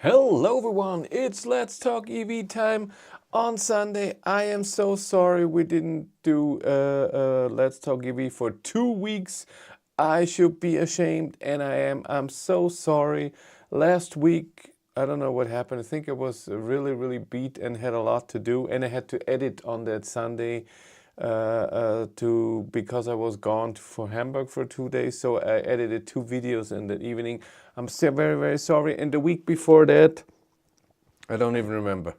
Hello everyone, it's Let's Talk EV time on Sunday. I am so sorry we didn't do Let's Talk EV for 2 weeks. I should be ashamed, and I am. I'm so sorry. Last week, I don't know what happened. I think I was really beat and had a lot to do, and I had to edit on that Sunday because I was gone for Hamburg for 2 days. So I edited 2 videos in the evening. I'm still very sorry. And the week before that, I don't even remember.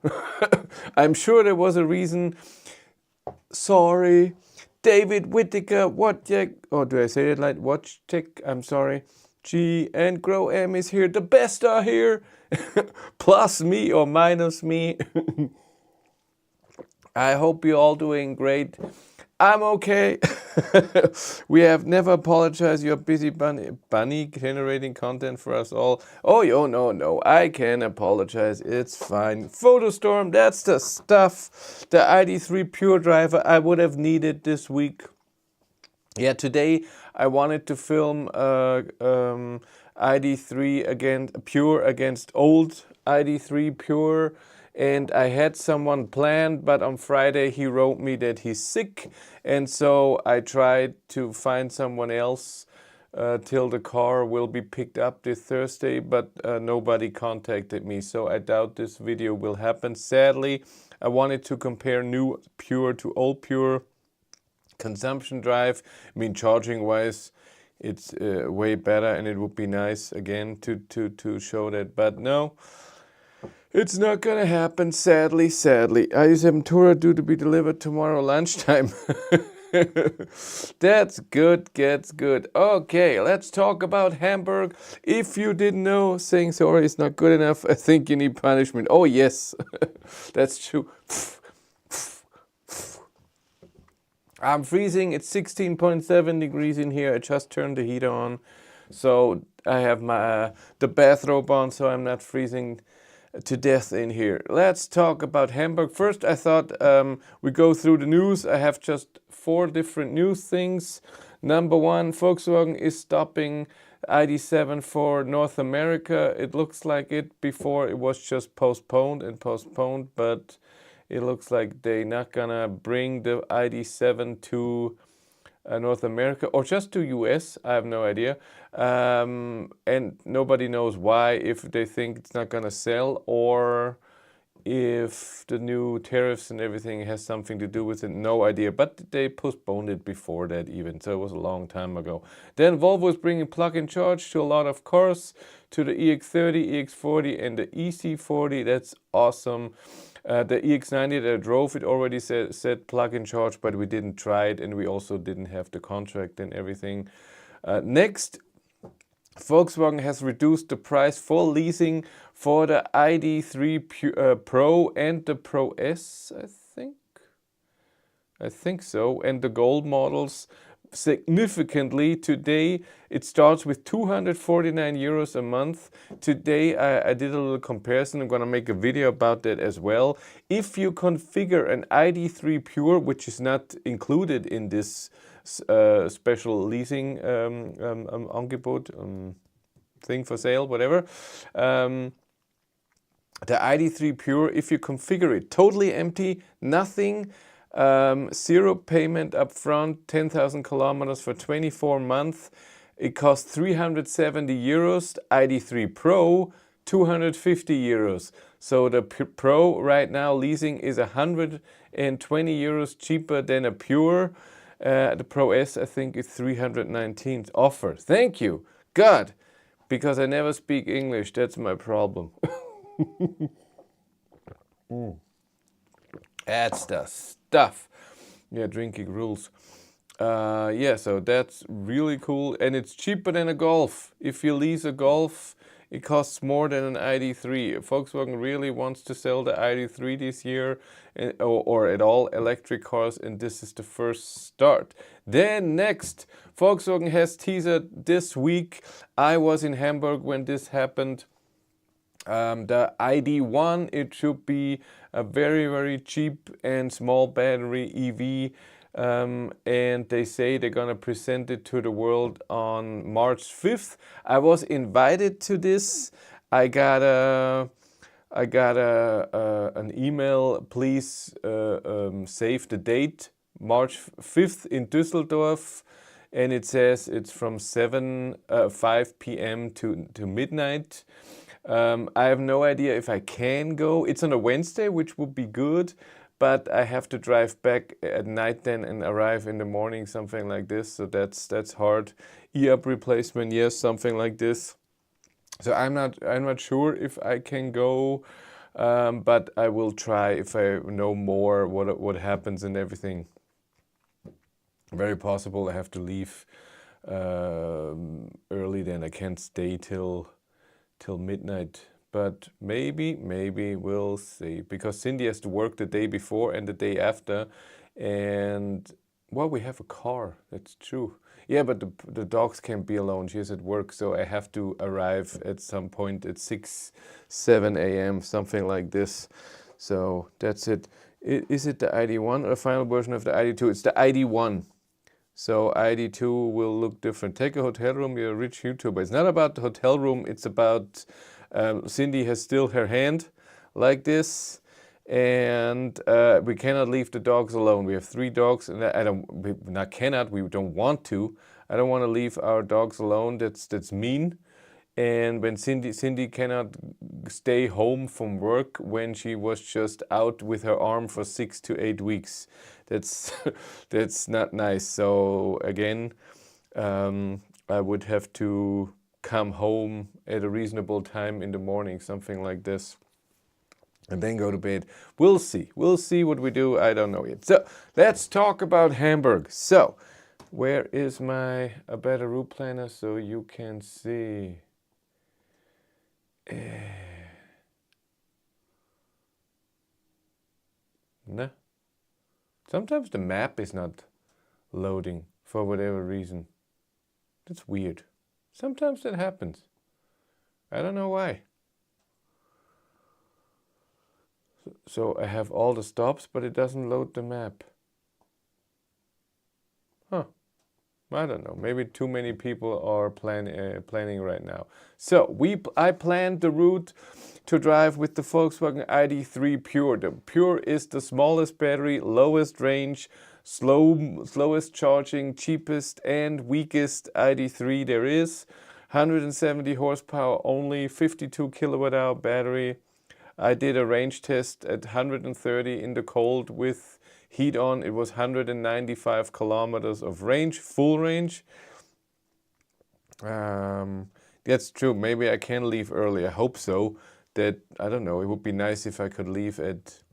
I'm sure there was a reason. Sorry. David Whittaker, Wojciech, or do I say it like Wojciech? I'm sorry. G and Grow M is here. The best are here. Plus me or minus me. I hope you're all doing great. I'm okay. We have never apologized. You're busy bunny generating content for us all. Oh, no. I can apologize. It's fine. Photostorm, that's the stuff. The ID3 Pure Driver I would have needed this week. Yeah, today I wanted to film ID3 Pure against old ID3 Pure. And I had someone planned, but on Friday he wrote me that he's sick. And so I tried to find someone else till the car will be picked up this Thursday, but nobody contacted me. So I doubt this video will happen. Sadly, I wanted to compare new Pure to old Pure consumption drive. I mean, charging wise, it's way better, and it would be nice again to show that, but no. It's not gonna happen, sadly. ID7 due to be delivered tomorrow lunchtime. That's good. Okay, let's talk about Hamburg. If you didn't know, saying sorry is not good enough. I think you need punishment. Oh yes, that's true. I'm freezing. It's 16.7 degrees in here. I just turned the heater on, so I have my the bathrobe on, so I'm not freezing to death in here. Let's talk about Hamburg. First, I thought we go through the news. I have just 4 different news things. Number 1, Volkswagen is stopping ID7 for North America. It looks like it. Before it was just postponed, but it looks like they're not gonna bring the ID7 to North America or just to US. I have no idea. And nobody knows why, if they think it's not gonna sell or if the new tariffs and everything has something to do with it. No idea, but they postponed it before that even, so it was a long time ago. Then Volvo is bringing plug-in charge to a lot of cars, to the EX30, EX40 and the EC40. That's awesome. The EX90 that I drove, it already said plug-in charge, but we didn't try it, and we also didn't have the contract and everything. Next, Volkswagen has reduced the price for leasing for the ID3 Pro and the Pro S, I think so, and the Gold models significantly. Today it starts with 249 euros a month. Today I did a little comparison. I'm gonna make a video about that as well. If you configure an ID3 Pure, which is not included in this special leasing Angebot, thing for sale, whatever, the ID3 Pure, if you configure it totally empty, nothing, 0 payment up front, 10,000 kilometers for 24 months. It costs 370 euros. ID3 Pro, 250 euros. So the Pro right now leasing is 120 euros cheaper than a Pure. The Pro S, I think, is 319 offer. Thank you, God, because I never speak English. That's my problem. That's the stuff. Yeah, drinking rules. Yeah, so that's really cool, and it's cheaper than a Golf. If you lease a Golf, it costs more than an ID3. Volkswagen really wants to sell the ID3 this year, or at all electric cars, and this is the first start. Then next, Volkswagen has teased this week. I was in Hamburg when this happened. The ID1, it should be a very cheap and small battery EV, and they say they're gonna present it to the world on March 5th. I was invited to this. I got an email. Please save the date, March 5th in Düsseldorf, and it says it's from 5 p.m. to midnight. I have no idea if I can go. It's on a Wednesday, which would be good, but I have to drive back at night then and arrive in the morning, something like this. So that's hard. E-up replacement, yes, something like this. So I'm not sure if I can go, but I will try if I know more what happens and everything. Very possible I have to leave early then. I can't stay till midnight, but maybe we'll see, because Cindy has to work the day before and the day after, and well, we have a car, that's true. Yeah, but the dogs can't be alone. She's at work, so I have to arrive at some point at 7 a.m., something like this. So that's it. Is it the ID1 or the final version of the ID2? It's the ID1. So ID2 will look different. Take a hotel room, you're a rich YouTuber. It's not about the hotel room, it's about Cindy has still her hand like this, and we cannot leave the dogs alone. We have 3 dogs, and we don't want to. I don't want to leave our dogs alone. That's mean. And when Cindy cannot stay home from work when she was just out with her arm for 6 to 8 weeks. That's not nice. So again, I would have to come home at a reasonable time in the morning, something like this, and then go to bed. We'll see. We'll see what we do. I don't know yet. So let's talk about Hamburg. So where is a better route planner so you can see? No. Sometimes the map is not loading for whatever reason. That's weird. Sometimes that happens. I don't know why. So I have all the stops, but it doesn't load the map. Huh. I don't know. Maybe too many people are planning right now. So I planned the route to drive with the Volkswagen ID.3 Pure. The Pure is the smallest battery, lowest range, slowest charging, cheapest and weakest ID.3 there is. 170 horsepower only, 52 kilowatt hour battery. I did a range test at 130 in the cold with heat on. It was 195 kilometers of range, full range. That's true. Maybe I can leave early. I hope so. I don't know. It would be nice if I could leave at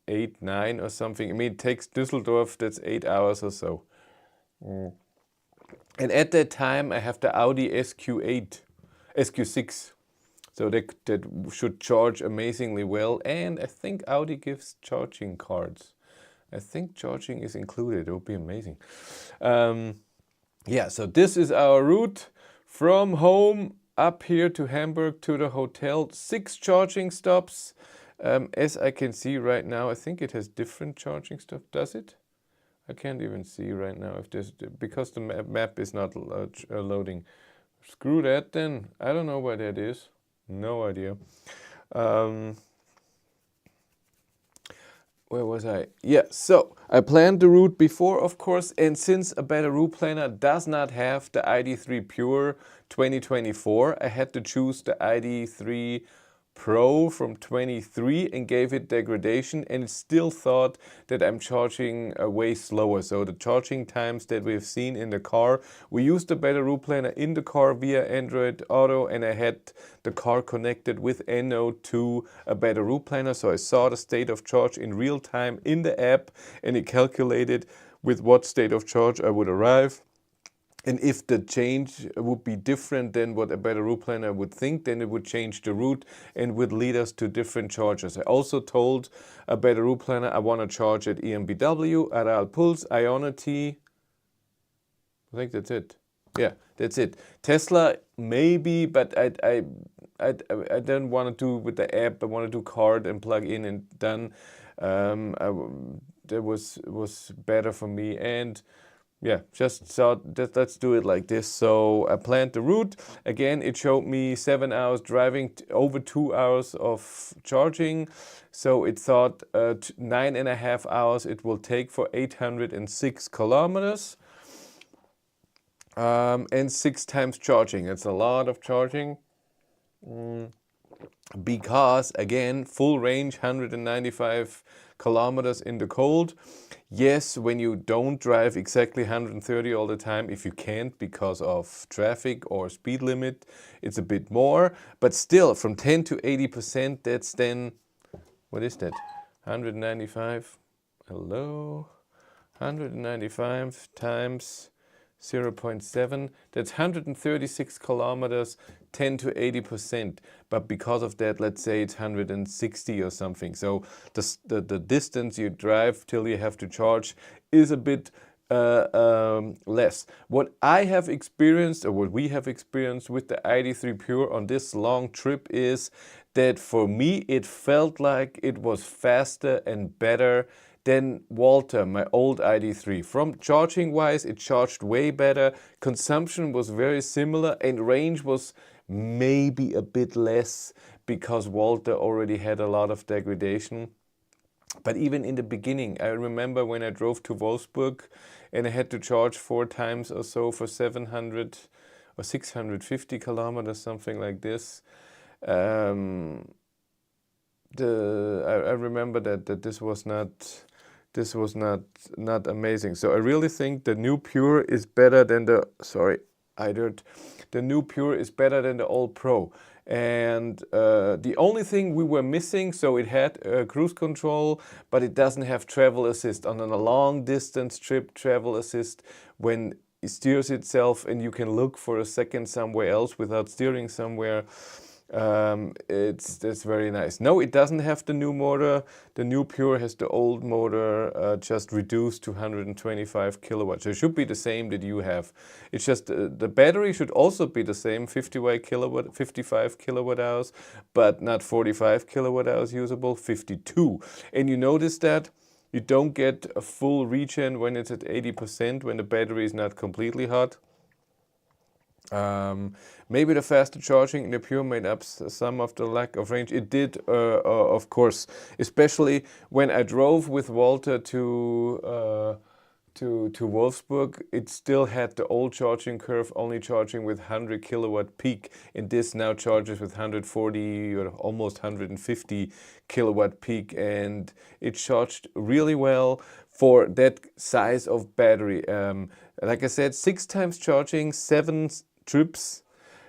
8, 9 or something. I mean, it takes Düsseldorf, that's 8 hours or so. And at that time, I have the Audi SQ6. So that should charge amazingly well. And I think Audi gives charging cards. I think charging is included. It would be amazing. Yeah, so this is our route from home up here to Hamburg to the hotel. 6 charging stops. As I can see right now, I think it has different charging stops. Does it? I can't even see right now if there's, because the map is not loading. Screw that then. I don't know where that is. No idea. Where was I? Yeah, so I planned the route before, of course, and since a better route planner does not have the ID.3 Pure 2024, I had to choose the ID.3 Pro from 23 and gave it degradation, and it still thought that I'm charging way slower. So the charging times that we've seen in the car, we used a better route planner in the car via Android Auto, and I had the car connected with Eno to a better route planner. So I saw the state of charge in real time in the app, and it calculated with what state of charge I would arrive. And if the change would be different than what a better route planner would think, then it would change the route and would lead us to different chargers. I also told a better route planner I want to charge at EMBW, Aral Pulse, Ionity. I think that's it. Yeah, that's it. Tesla maybe, but I don't want to do with the app. I want to do card and plug in and done. That was better for me. And yeah, just thought that let's do it like this. So I planned the route. Again, it showed me 7 hours driving, over 2 hours of charging. So it thought 9.5 hours it will take for 806 kilometers. And 6 times charging. It's a lot of charging. Because again, full range, 195 kilometers in the cold. Yes, when you don't drive exactly 130 all the time, if you can't because of traffic or speed limit, it's a bit more. But still, from 10 to 80%, that's then, what is that? 195, hello? 195 times 0.7, that's 136 kilometers, 10 to 80%. But because of that, let's say it's 160 or something. So the distance you drive till you have to charge is a bit less. What I have experienced, or what we have experienced with the ID.3 Pure on this long trip, is that for me it felt like it was faster and better than Walter, my old ID.3. From charging wise, it charged way better. Consumption was very similar and range was maybe a bit less because Walter already had a lot of degradation. But even in the beginning, I remember when I drove to Wolfsburg and I had to charge 4 times or so for 700 or 650 kilometers, something like this. I remember that this was not amazing. So I really think the new Pure is better than the, the new Pure is better than the old Pro. And the only thing we were missing, so it had cruise control, but it doesn't have travel assist. On a long distance trip, travel assist, when it steers itself and you can look for a second somewhere else without steering somewhere, that's very nice. No, it doesn't have the new motor. The new Pure has the old motor, just reduced to 125 kilowatts. So it should be the same that you have. It's just the battery should also be the same, 55 kilowatt hours, but not 45 kilowatt hours usable, 52. And you notice that you don't get a full regen when it's at 80%, when the battery is not completely hot. Maybe the faster charging in the Pure made up some of the lack of range. It did, of course, especially when I drove with Walter to Wolfsburg. It still had the old charging curve, only charging with 100 kilowatt peak, and this now charges with 140 or almost 150 kilowatt peak, and it charged really well for that size of battery. Like I said, 6 times charging, 7 trips.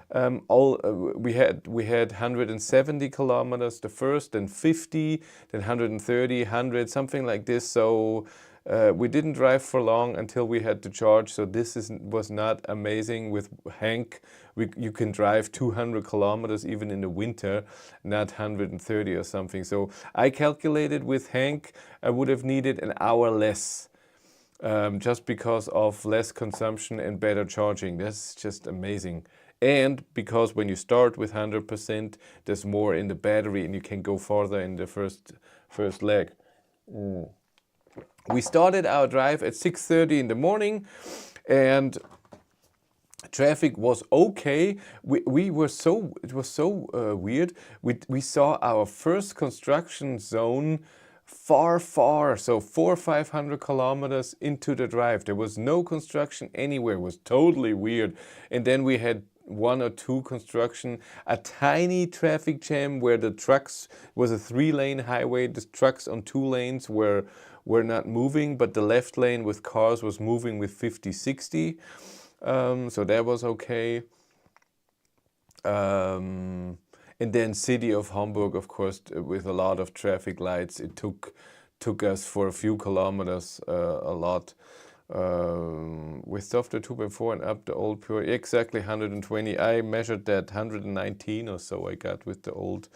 We had 170 kilometers the first, then 50, then 130, 100, something like this. So we didn't drive for long until we had to charge. So this was not amazing. With Hank, you can drive 200 kilometers even in the winter, not 130 or something. So I calculated with Hank, I would have needed an hour less. Just because of less consumption and better charging. That's just amazing. And because when you start with 100%, there's more in the battery and you can go farther in the first leg. We started our drive at 6:30 in the morning, and traffic was okay. It was so weird. We saw our first construction zone far, so 400 or 500 kilometers into the drive. There was no construction anywhere. It was totally weird. And then we had 1 or 2 construction, a tiny traffic jam where the trucks, was a 3-lane highway. The trucks on 2 lanes were not moving, but the left lane with cars was moving with 50, 60. So that was okay. And then city of Hamburg, of course, with a lot of traffic lights. It took us for a few kilometers a lot. With software 2.4 and up the old Pure, exactly 120. I measured that 119 or so I got with the old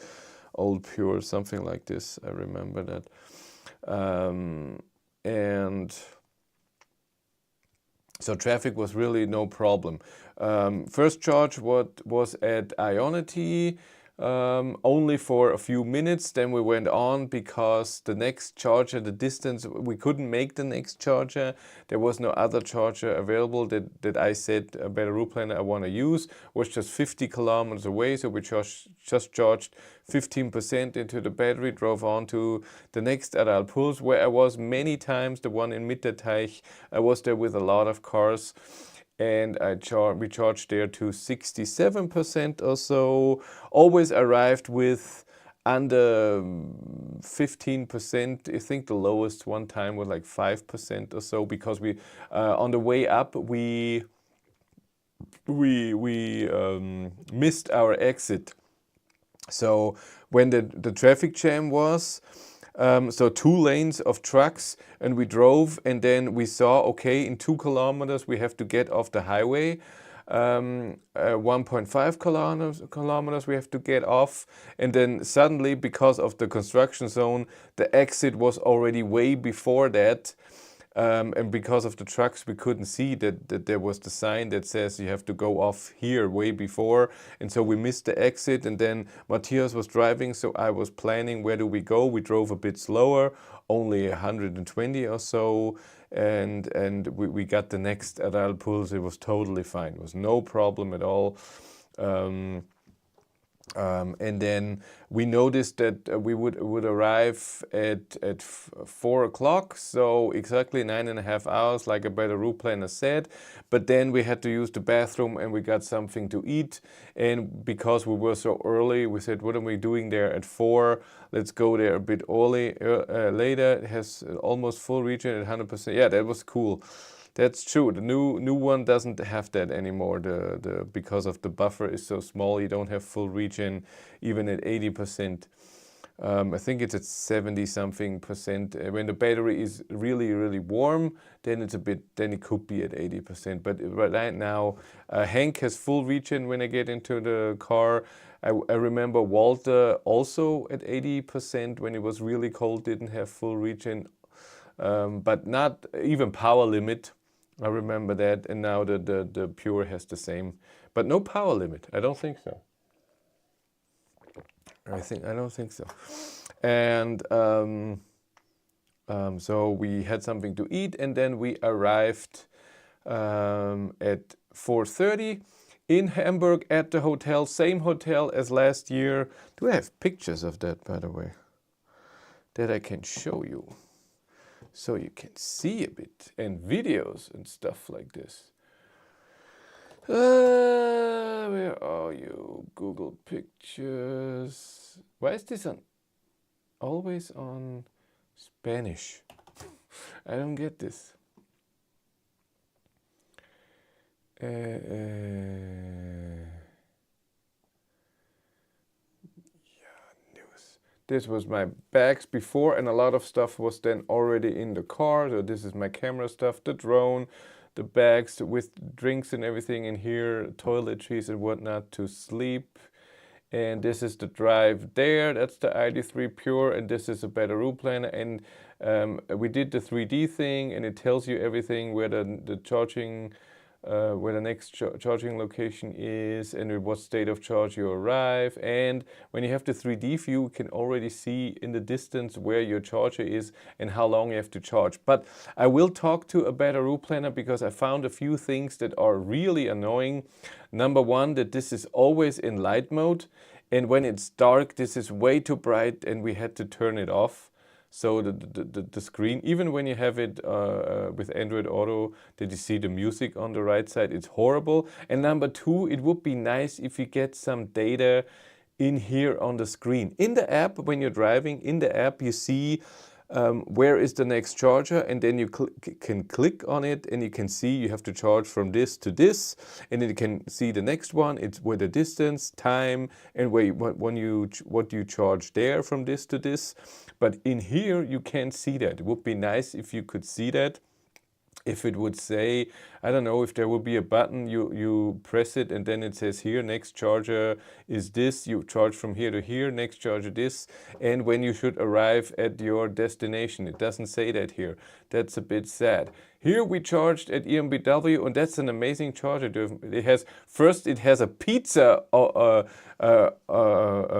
Pure, something like this. I remember that. And so traffic was really no problem. First charge was at Ionity. only for a few minutes. Then we went on because the next charger, the distance, we couldn't make the next charger. There was no other charger available that I said a better route planner I want to use, was just 50 kilometers away. So we just charged 15% into the battery, drove on to the next Aral Puls, where I was many times, the one in Mitterteich. I was there with a lot of cars. And we charged there to 67% or so. Always arrived with under 15%. I think the lowest one time was like 5% or so, because we on the way up we missed our exit. So when the traffic jam was, so 2 lanes of trucks, and we drove, and then we saw, okay, in 2 kilometers we have to get off the highway. 1.5 kilometers we have to get off, and then suddenly, because of the construction zone, the exit was already way before that. And because of the trucks, we couldn't see that there was the sign that says you have to go off here way before. And so we missed the exit, and then Matthias was driving, so I was planning where do we go. We drove a bit slower, only 120 or so, and we got the next Aral Puls. It was totally fine. It was no problem at all. And then we noticed that we would arrive at 4 o'clock, so exactly 9.5 hours, like a better route planner said. But then we had to use the bathroom, and we got something to eat. And because we were so early, we said, what are we doing there at 4? Let's go there a bit early, later. It has almost full region at 100%. Yeah, that was cool. That's true. The new one doesn't have that anymore. Because of the buffer is so small, you don't have full regen even at 80%. I think it's at 70 something percent. When the battery is really, really warm, then it could be at 80%. But right now, Hank has full regen when I get into the car. I remember Walter also at 80% when it was really cold, didn't have full regen. But not even power limit. I remember that, and now the Pure has the same, but no power limit. I don't think so. I don't think so. And so we had something to eat, and then we arrived at 4:30 in Hamburg at the hotel, same hotel as last year. Do I have pictures of that, by the way, that I can show you? So you can see a bit, and videos and stuff like this. Where are you? Google Pictures. Why is this always on Spanish? I don't get this. This was my bags before, and a lot of stuff was then already in the car. So this is my camera stuff, the drone, the bags with drinks and everything in here, toiletries and whatnot to sleep. And this is the drive there. That's the ID.3 Pure, and this is a better route planner. And we did the 3D thing, and it tells you everything where the charging, where the next charging location is, and at what state of charge you arrive. And when you have the 3D view, you can already see in the distance where your charger is and how long you have to charge. But I will talk to a better route planner, because I found a few things that are really annoying. Number one, that this is always in light mode, and when it's dark, this is way too bright, and we had to turn it off. So the screen, even when you have it with Android Auto, that you see the music on the right side, it's horrible. And number two, it would be nice if you get some data in here on the screen. In the app, when you're driving, in the app you see where is the next charger, and then you can click on it, and you can see you have to charge from this to this, and then you can see the next one. It's with the distance, time, and what you charge there from this to this. But in here you can't see that. It would be nice if you could see that. If it would say, I don't know, if there would be a button, you press it, and then it says here, next charger is this, you charge from here to here, next charger this, and when you should arrive at your destination. It doesn't say that here. That's a bit sad. Here we charged at EMBW, and that's an amazing charger. It has a pizza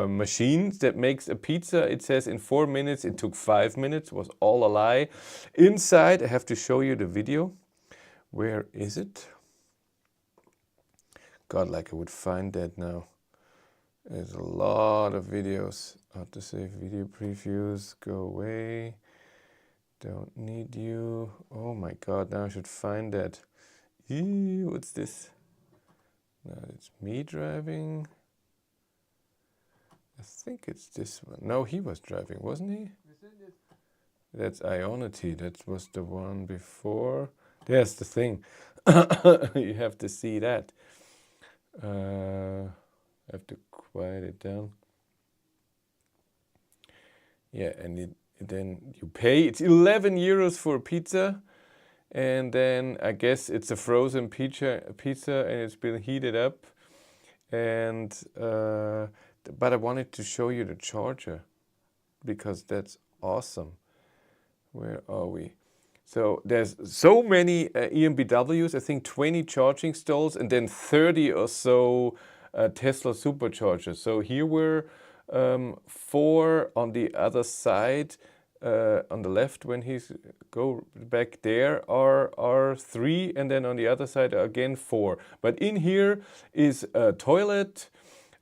machine that makes a pizza. It says in 4 minutes. It took 5 minutes. Was all a lie. Inside, I have to show you the video. Where is it? God, like I would find that now. There's a lot of videos. Autosave video previews. Go away. Don't need you. Oh my God, now I should find that. Eee, what's this? No, it's me driving. I think it's this one. No, he was driving, wasn't he? That's Ionity. That was the one before. There's the thing. You have to see that. I have to quiet it down. Yeah, and then you pay. It's 11 euros for a pizza. And then I guess it's a frozen pizza and it's been heated up. And but I wanted to show you the charger because that's awesome. Where are we? So there's so many EMBWs, I think 20 charging stalls and then 30 or so Tesla superchargers. So here were 4 on the other side. On the left, when he's go back there, are 3, and then on the other side again 4. But in here is a toilet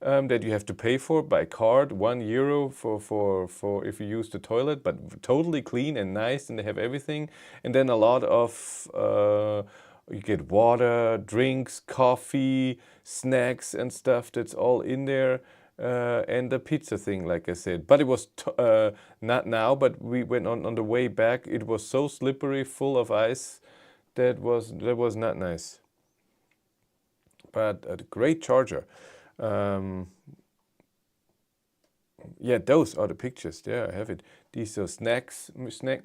that you have to pay for by card, €1 for if you use the toilet, but totally clean and nice, and they have everything. And then a lot of you get water, drinks, coffee, snacks, and stuff. That's all in there. And the pizza thing, like I said. But it was not now, but we went on the way back. It was so slippery, full of ice. That was not nice. But a great charger. Yeah, those are the pictures. There, I have it. These are snack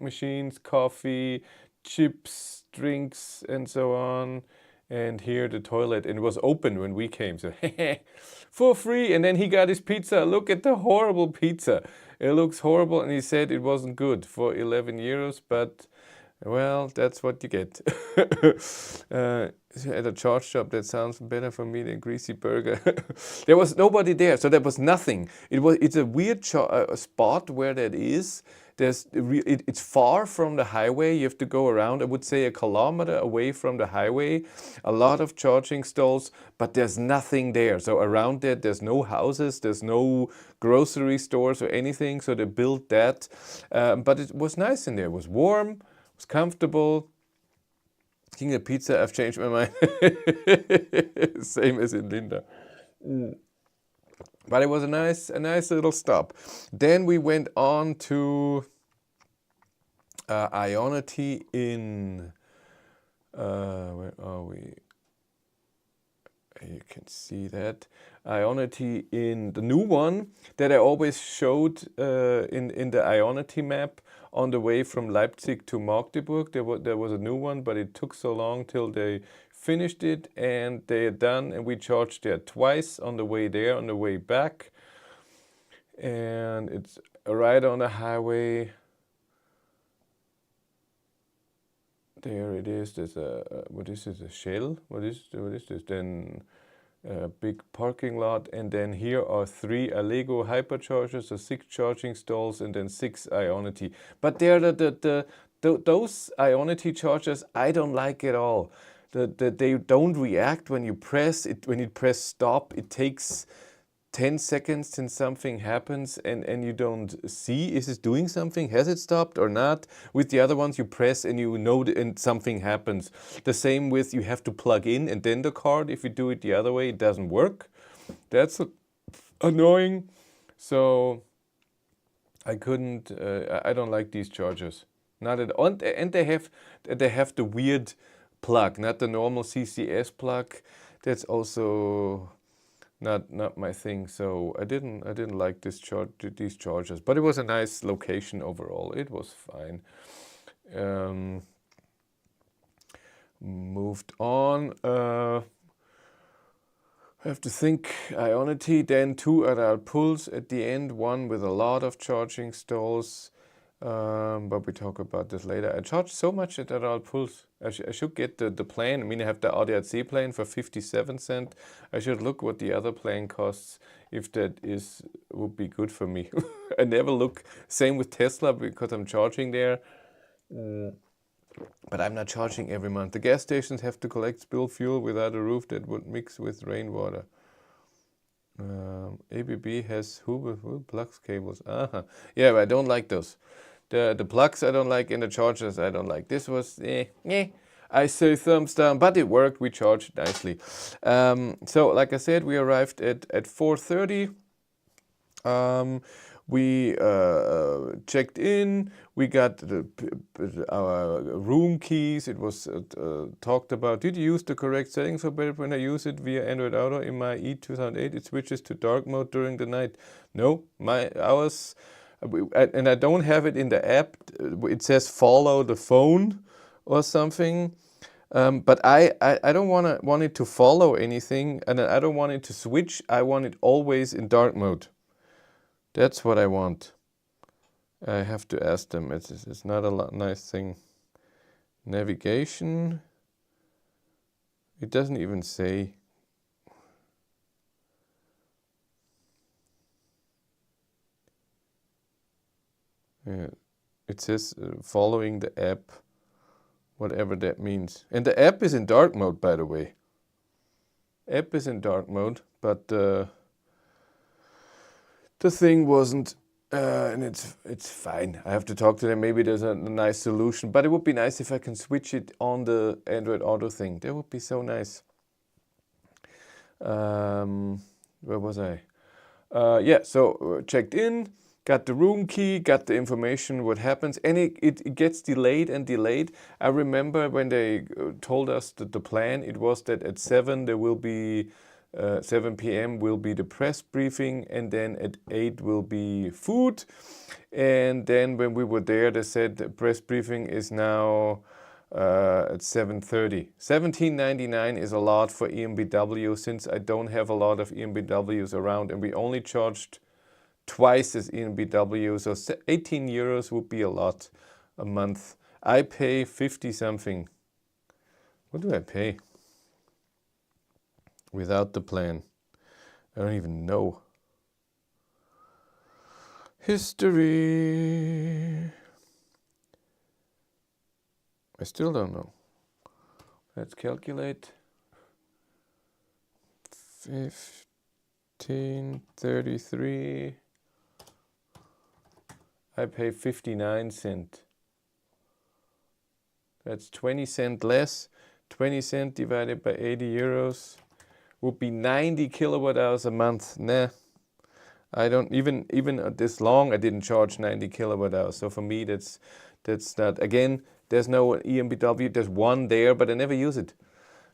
machines, coffee, chips, drinks, and so on. And here the toilet, and it was open when we came, so for free. And then he got his pizza. Look at the horrible pizza. It looks horrible, and he said it wasn't good for 11 euros, but well, that's what you get. At a charge shop, that sounds better for me than greasy burger. There was nobody there, so there was nothing. It's a weird spot where that is. It's far from the highway. You have to go around, I would say, 1 kilometer away from the highway. A lot of charging stalls, but there's nothing there. So around that, there's no houses, there's no grocery stores or anything. So they built that. But it was nice in there. It was warm, it was comfortable. King of Pizza, I've changed my mind. Same as in Linda. But it was a nice little stop. Then we went on to Ionity in, where are we? You can see that. Ionity in the new one that I always showed in the Ionity map on the way from Leipzig to Magdeburg. There was a new one, but it took so long till they finished it, and they are done, and we charged there twice, on the way there, on the way back. And it's right on the highway. There it is. There's what is this, a Shell? What is this? Then a big parking lot, and then here are 3 Allego hyperchargers, so 6 charging stalls, and then 6 Ionity. But they're those Ionity chargers I don't like at all. They don't react when you press it. When you press stop, it takes 10 seconds till something happens, and you don't see, is it doing something? Has it stopped or not? With the other ones, you press and you know and something happens. The same with, you have to plug in and then the card. If you do it the other way, it doesn't work. That's annoying. So I couldn't, I don't like these chargers. Not at all. And they have the weird plug, not the normal CCS plug. That's also not my thing. So I didn't like these chargers, but it was a nice location overall. It was fine. Moved on. I have to think. Ionity, then 2 Referral pulls at the end. One with a lot of charging stalls. But we talk about this later. I charge so much at Referral Pulse. I should get the plan. I mean, I have the ADAC plan for 57 cents. I should look what the other plan costs, if that would be good for me. I never look. Same with Tesla, because I'm charging there. But I'm not charging every month. The gas stations have to collect spilled fuel without a roof that would mix with rainwater. ABB has Huber plugs cables. Yeah, but I don't like those. The plugs I don't like, and the chargers I don't like. This was I say thumbs down, but it worked. We charged nicely. So like I said, we arrived at 4:30. We checked in. We got our room keys. It was talked about. Did you use the correct settings for bed? When I use it via Android Auto in my E2008, it switches to dark mode during the night. No, ours, and I don't have it in the app. It says follow the phone or something. But I don't want it to follow anything, and I don't want it to switch. I want it always in dark mode. That's what I want. I have to ask them. It's not a nice thing. Navigation. It doesn't even say. Yeah. It says following the app, whatever that means. And the app is in dark mode, by the way. App is in dark mode, but the thing wasn't, and it's fine. I have to talk to them. Maybe there's a nice solution, but it would be nice if I can switch it on the Android Auto thing. That would be so nice. Where was I? Yeah, so checked in, got the room key, got the information what happens, and it gets delayed and delayed. I remember when they told us that the plan, it was that at 7 there will be 7 p.m. will be the press briefing, and then at 8 will be food. And then when we were there, they said the press briefing is now at 7:30. $17.99 is a lot for EMBW, since I don't have a lot of EMBWs around, and we only charged twice as EMBW, so 18 euros would be a lot a month. I pay 50 something. What do I pay without the plan? I don't even know. History. I still don't know. Let's calculate. 15.33. I pay 59 cents. That's 20 cents less. 20 cents divided by 80 euros would be 90 kilowatt hours a month. Nah, I don't even this long. I didn't charge 90 kilowatt hours. So for me, that's not. Again, there's no EMBW. There's one there, but I never use it.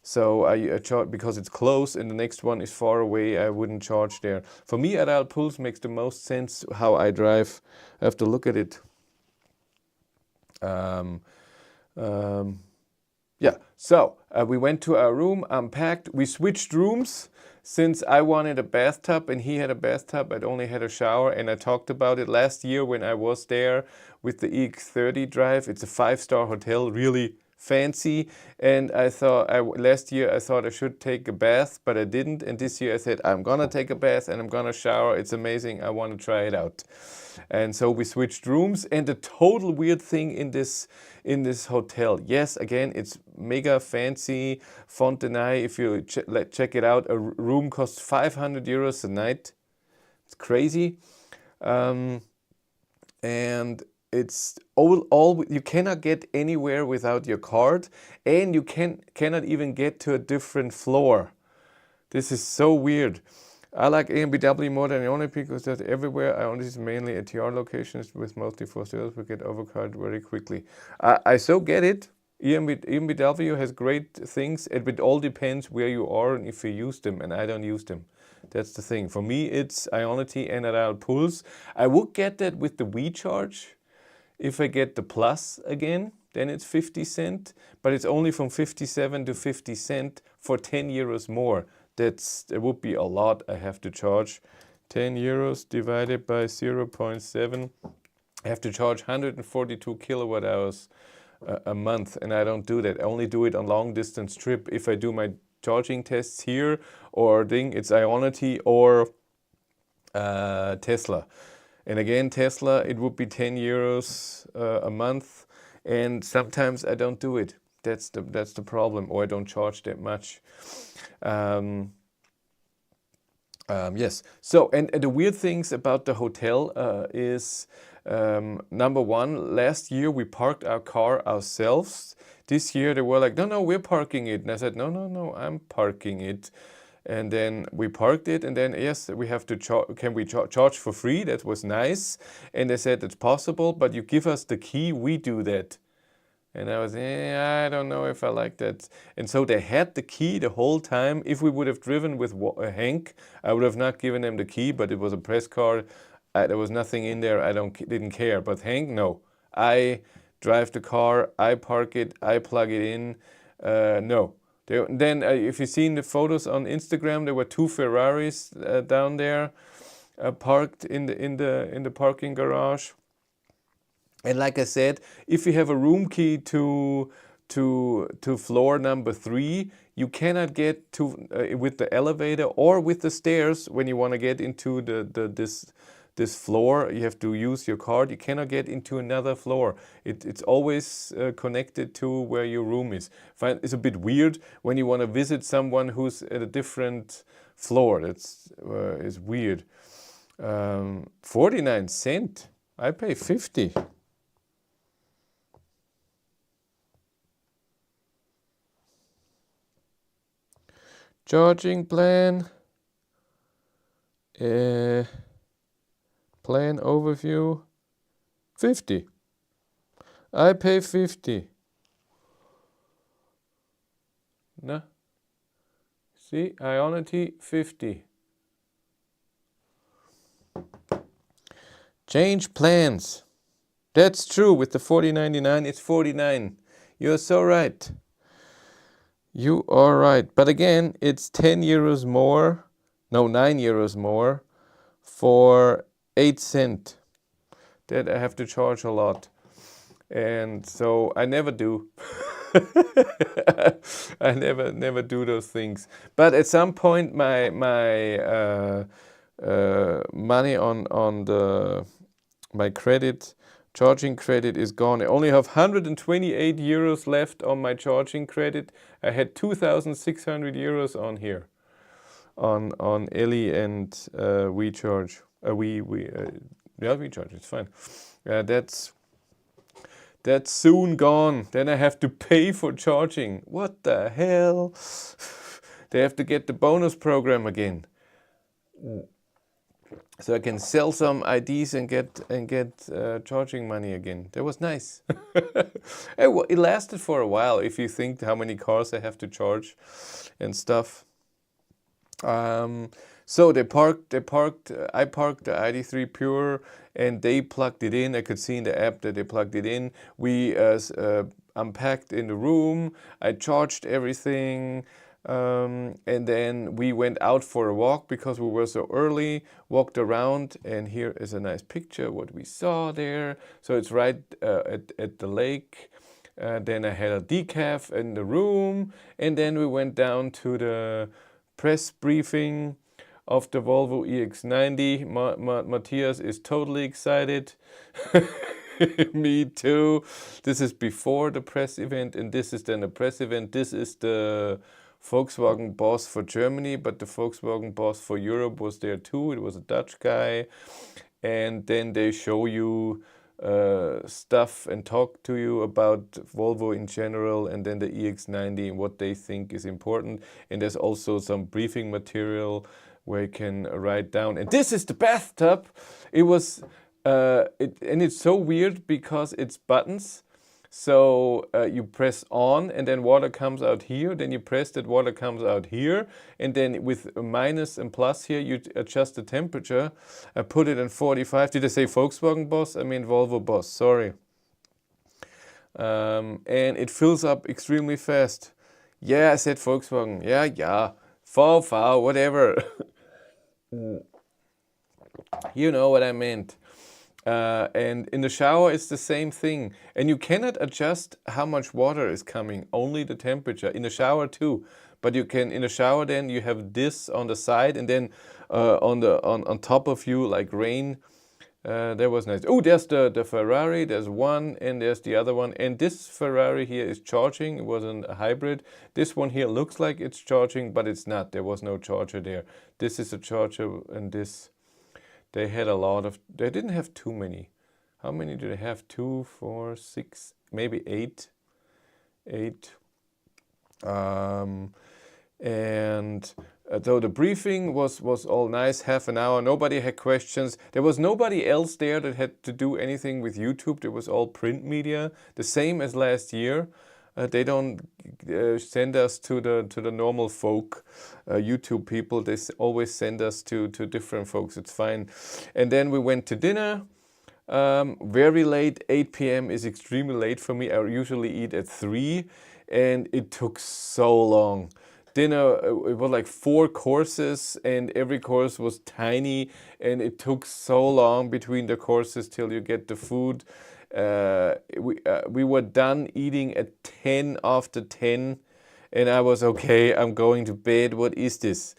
So I charge because it's close, and the next one is far away. I wouldn't charge there. For me, Referral Pulse makes the most sense how I drive. I have to look at it. Yeah, so we went to our room, unpacked. We switched rooms since I wanted a bathtub and he had a bathtub. I'd only had a shower, and I talked about it last year when I was there with the EX30 drive. It's a 5-star hotel, really fancy, and I thought last year I thought I should take a bath, but I didn't, and this year I said I'm gonna take a bath and I'm gonna shower. It's amazing. I want to try it out. And so we switched rooms, and the total weird thing in this hotel, yes, again, it's mega fancy, Fontenay. If you check it out, a room costs 500 euros a night. It's crazy. And it's all you cannot get anywhere without your card, and you cannot even get to a different floor. This is so weird. I like EMBW more than Ionity because that's everywhere. Ionity is mainly at TR locations with mostly for sales. We get overcrowded very quickly. I so get it. EMBW has great things. It all depends where you are and if you use them, and I don't use them. That's the thing. For me, it's Ionity and Referral Pulse. I would get that with the WeCharge. If I get the Plus again, then it's 50 cents, but it's only from 57 to 50 cents for 10 euros more. That would be a lot I have to charge. 10 euros divided by 0.7. I have to charge 142 kilowatt hours a month, and I don't do that. I only do it on long distance trip. If I do my charging tests here or thing, it's Ionity or Tesla. And again, Tesla, it would be 10 euros a month, and sometimes I don't do it. That's the problem, or I don't charge that much. Yes. So, and the weird things about the hotel is, number one, last year we parked our car ourselves. This year they were like, no, we're parking it. And I said, no, I'm parking it. And then we parked it, and then, yes, we have to can we charge for free? That was nice. And they said, it's possible, but you give us the key, we do that. And I was, I don't know if I like that. And so they had the key the whole time. If we would have driven with Hank, I would have not given them the key, but it was a press car. There was nothing in there. I didn't care. But Hank, no. I drive the car, I park it, I plug it in. No. Then if you've seen the photos on Instagram, there were 2 Ferraris down there parked in the parking garage. And like I said, if you have a room key to floor number 3, you cannot get to with the elevator or with the stairs. When you want to get into this floor, you have to use your card. You cannot get into another floor. It's always connected to where your room is. It's a bit weird when you want to visit someone who's at a different floor. That's is weird. 49 cents. I pay 50. Charging plan. Plan overview. 50. I pay 50. No. See, Ionity 50. Change plans. That's true. With the 40.99, it's 49. You're so right. You are right. But again, it's 10 euros more. No, 9 euros more for 8 cents. That I have to charge a lot. And so I never do. I never do those things. But at some point, my money on my credit, charging credit is gone. I only have 128 euros left on my charging credit. I had 2,600 euros on here, on Ellie and WeCharge. WeCharge. It's fine. That's soon gone. Then I have to pay for charging. What the hell? They have to get the bonus program again, so I can sell some IDs and get charging money again. That was nice. It lasted for a while. If you think how many cars I have to charge and stuff. So I parked the ID3 Pure, and they plugged it in. I could see in the app that they plugged it in. We unpacked in the room. I charged everything. And then we went out for a walk because we were so early, walked around, and here is a nice picture what we saw there. So it's right at the lake. Then I had a decaf in the room, and then we went down to the press briefing of the Volvo EX90. Matthias is totally excited. Me too. This is before the press event, and this is then the press event. This is the Volkswagen boss for Germany, but the Volkswagen boss for Europe was there too. It was a Dutch guy. And then they show you stuff and talk to you about Volvo in general, and then the EX90 and what they think is important. And there's also some briefing material where you can write down. And this is the bathtub. It was, and it's so weird because it's buttons. So you press on, and then water comes out here. Then you press that, water comes out here. And then with a minus and plus here, you adjust the temperature. I put it in 45. Did I say Volkswagen boss? I mean Volvo boss, sorry. And it fills up extremely fast. Yeah, I said Volkswagen. Yeah. VV, whatever. You know what I meant. And in the shower, it's the same thing. And you cannot adjust how much water is coming, only the temperature. In the shower too. But you can, in the shower then, you have this on the side, and then on top of you, like rain. That was nice. Oh, there's the Ferrari. There's one, and there's the other one. And this Ferrari here is charging. It wasn't a hybrid. This one here looks like it's charging, but it's not. There was no charger there. This is a charger, and this... They had a lot of... They didn't have too many. How many do they have? 2, 4, 6, maybe 8. 8. And though the briefing was all nice, half an hour, nobody had questions. There was nobody else there that had to do anything with YouTube. It was all print media, the same as last year. They don't send us to the normal folk, YouTube people. They always send us to different folks. It's fine. And then we went to dinner. Very late. 8 p.m. is extremely late for me. I usually eat at 3, and it took so long. Dinner, it was like 4 courses, and every course was tiny, and it took so long between the courses till you get the food. We were done eating at 10 after 10, and I was okay, I'm going to bed. What is this?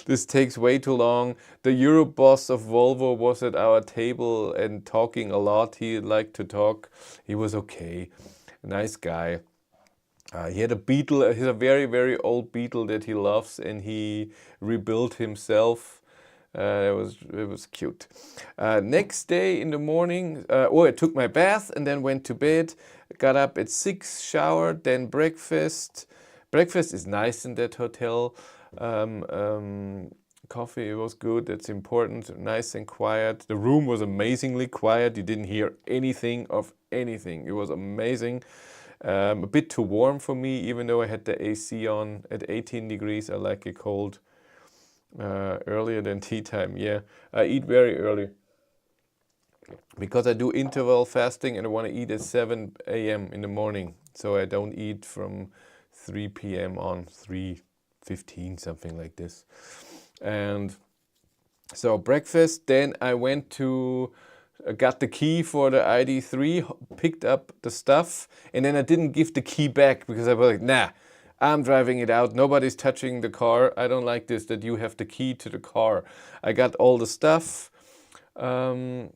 This takes way too long. The Europe boss of Volvo was at our table and talking a lot. He liked to talk. He was okay. Nice guy. He had a Beetle. He's a very, very old Beetle that he loves, and he rebuilt himself. It was cute. Next day in the morning, I took my bath and then went to bed. Got up at 6, showered, then breakfast. Breakfast is nice in that hotel. Coffee, it was good. That's important. Nice and quiet. The room was amazingly quiet. You didn't hear anything of anything. It was amazing. A bit too warm for me, even though I had the AC on at 18 degrees. I like it cold. Earlier than tea time. Yeah, I eat very early because I do interval fasting, and I want to eat at 7 a.m. in the morning. So I don't eat from 3 p.m. on, 3:15, something like this. And so breakfast, then I went to... got the key for the ID3, picked up the stuff, and then I didn't give the key back because I was like, nah, I'm driving it out. Nobody's touching the car. I don't like this, that you have the key to the car. I got all the stuff for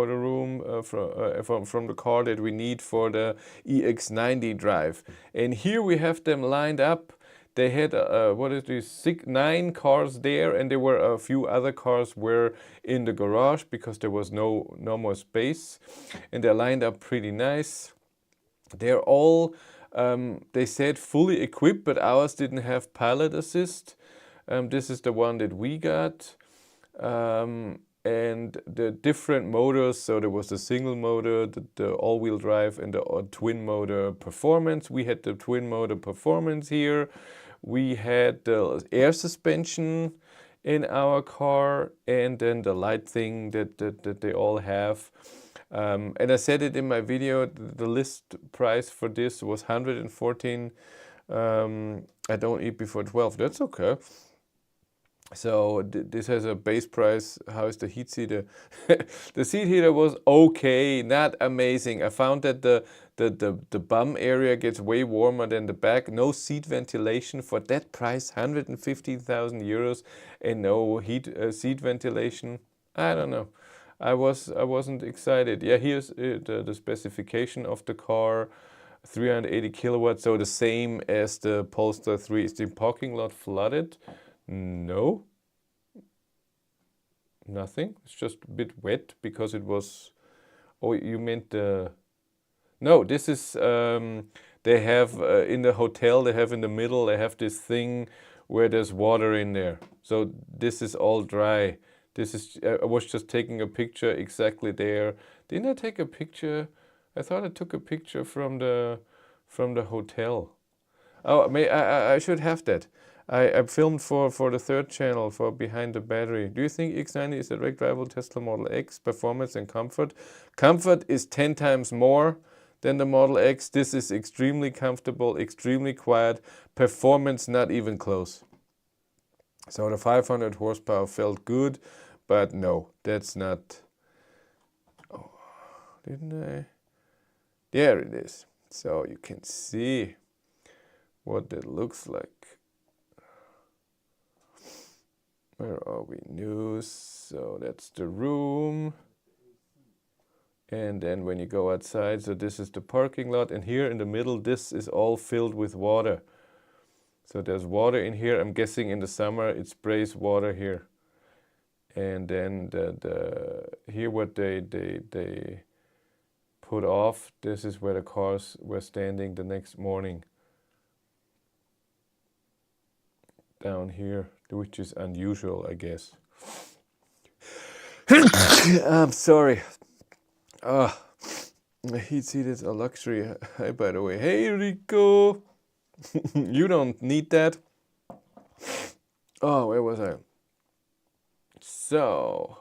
the room, from the car that we need for the EX90 drive. And here we have them lined up. They had, 9 cars there, and there were a few other cars were in the garage because there was no more space. And they're lined up pretty nice. They're all, they said, fully equipped, but ours didn't have pilot assist. This is the one that we got. And the different motors, so there was the single motor, the all-wheel drive, and the twin motor performance. We had the twin motor performance here. We had the air suspension in our car, and then the light thing that they all have. And I said it in my video, the list price for this was 114. I don't eat before 12, that's okay. So this has a base price. How is the heat seater? The seat heater was okay, not amazing. I found that the bum area gets way warmer than the back. No seat ventilation for that price, 115,000 euros, and no seat ventilation. I don't know. I wasn't excited. Yeah, here's the specification of the car. 380 kilowatts, so the same as the Polestar 3. Is the parking lot flooded? No, nothing. It's just a bit wet because it was... Oh, you meant the... No, this is... they have in the hotel, they have in the middle, they have this thing where there's water in there. So this is all dry. This is... I was just taking a picture exactly there. Didn't I take a picture? I thought I took a picture from the hotel. Oh, I should have that. I filmed for the third channel for Behind the Battery. Do you think X90 is a direct rival Tesla Model X, performance and comfort? Comfort is 10 times more than the Model X. This is extremely comfortable, extremely quiet. Performance, not even close. So the 500 horsepower felt good, but no, that's not. Oh, didn't I? There it is. So you can see what that looks like. Where are we? News. So that's the room. And then when you go outside, so this is the parking lot, and here in the middle, this is all filled with water. So there's water in here. I'm guessing in the summer it sprays water here. And then here what they put off, this is where the cars were standing the next morning. Down here, which is unusual, I guess. I'm sorry. Heat seat is a luxury. Hi, by the way. Hey, Rico. You don't need that. Oh, where was I? So,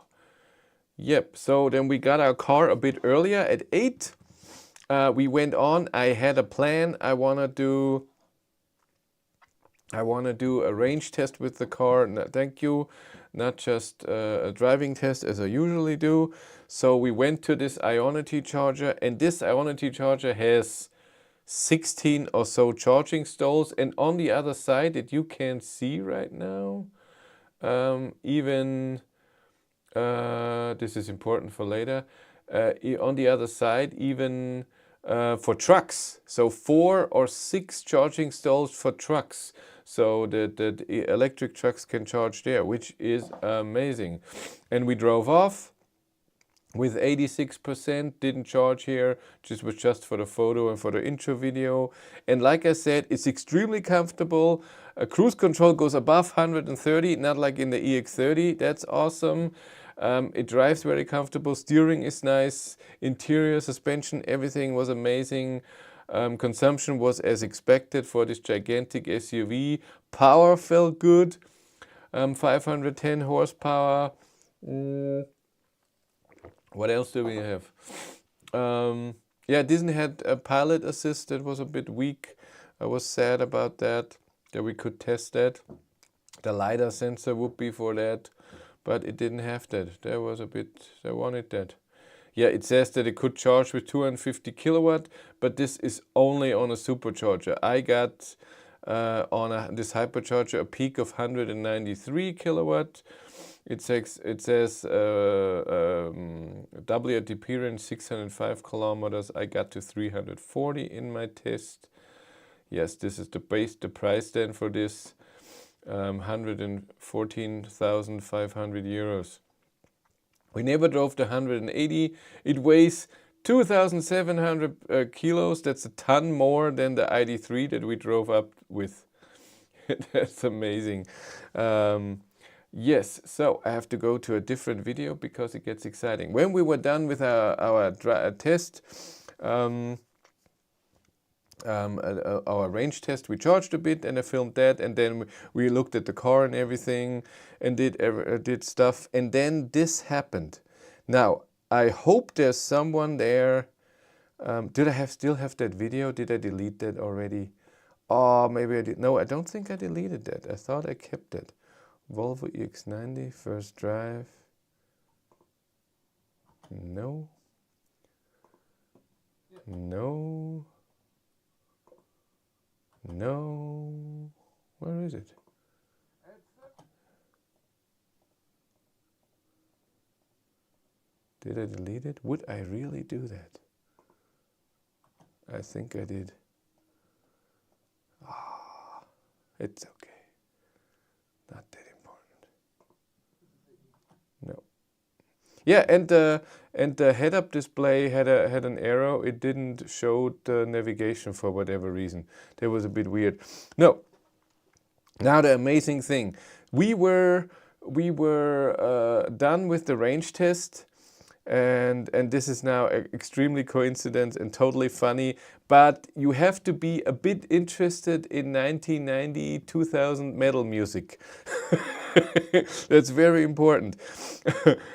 yep. So then we got our car a bit earlier at 8. We went on. I had a plan. I wanna do a range test with the car. No, thank you. Not just a driving test as I usually do. So we went to this Ionity charger, and this Ionity charger has 16 or so charging stalls, and on the other side that you can't see right now, this is important for later, on the other side even for trucks, so 4 or 6 charging stalls for trucks, so the electric trucks can charge there, which is amazing. And we drove off with 86%, didn't charge here, was just for the photo and for the intro video. And like I said, it's extremely comfortable. Cruise control goes above 130, not like in the EX30, that's awesome. It drives very comfortable, steering is nice, interior suspension, everything was amazing. Consumption was as expected for this gigantic SUV. Power felt good, 510 horsepower. What else do we have? Yeah, Disney had a pilot assist that was a bit weak. I was sad about that we could test that. The LiDAR sensor would be for that, but it didn't have that. There was a bit, I wanted that. Yeah, it says that it could charge with 250 kilowatt, but this is only on a supercharger. I got on this hypercharger a peak of 193 kilowatt. It says WLTP range 605 kilometers. I got to 340 in my test. Yes, this is the price then for this, 114,500 euros. We never drove the 180. It weighs 2,700 kilos. That's a ton more than the ID3 that we drove up with. That's amazing. Yes, so I have to go to a different video because it gets exciting. When we were done with our test, our range test, we charged a bit and I filmed that, and then we looked at the car and everything and did stuff, and then this happened. Now, I hope there's someone there. Did I still have that video? Did I delete that already? Oh, maybe I did. No, I don't think I deleted that. I thought I kept it. Volvo EX90, first drive. No. No. No. Where is it? Did I delete it? Would I really do that? I think I did. Ah, it's okay. Not that important. No. Yeah, and the head-up display had an arrow. It didn't show the navigation for whatever reason. That was a bit weird. No. Now the amazing thing. We were done with the range test. And this is now extremely coincident and totally funny, but you have to be a bit interested in 1990, 2000 metal music. That's very important.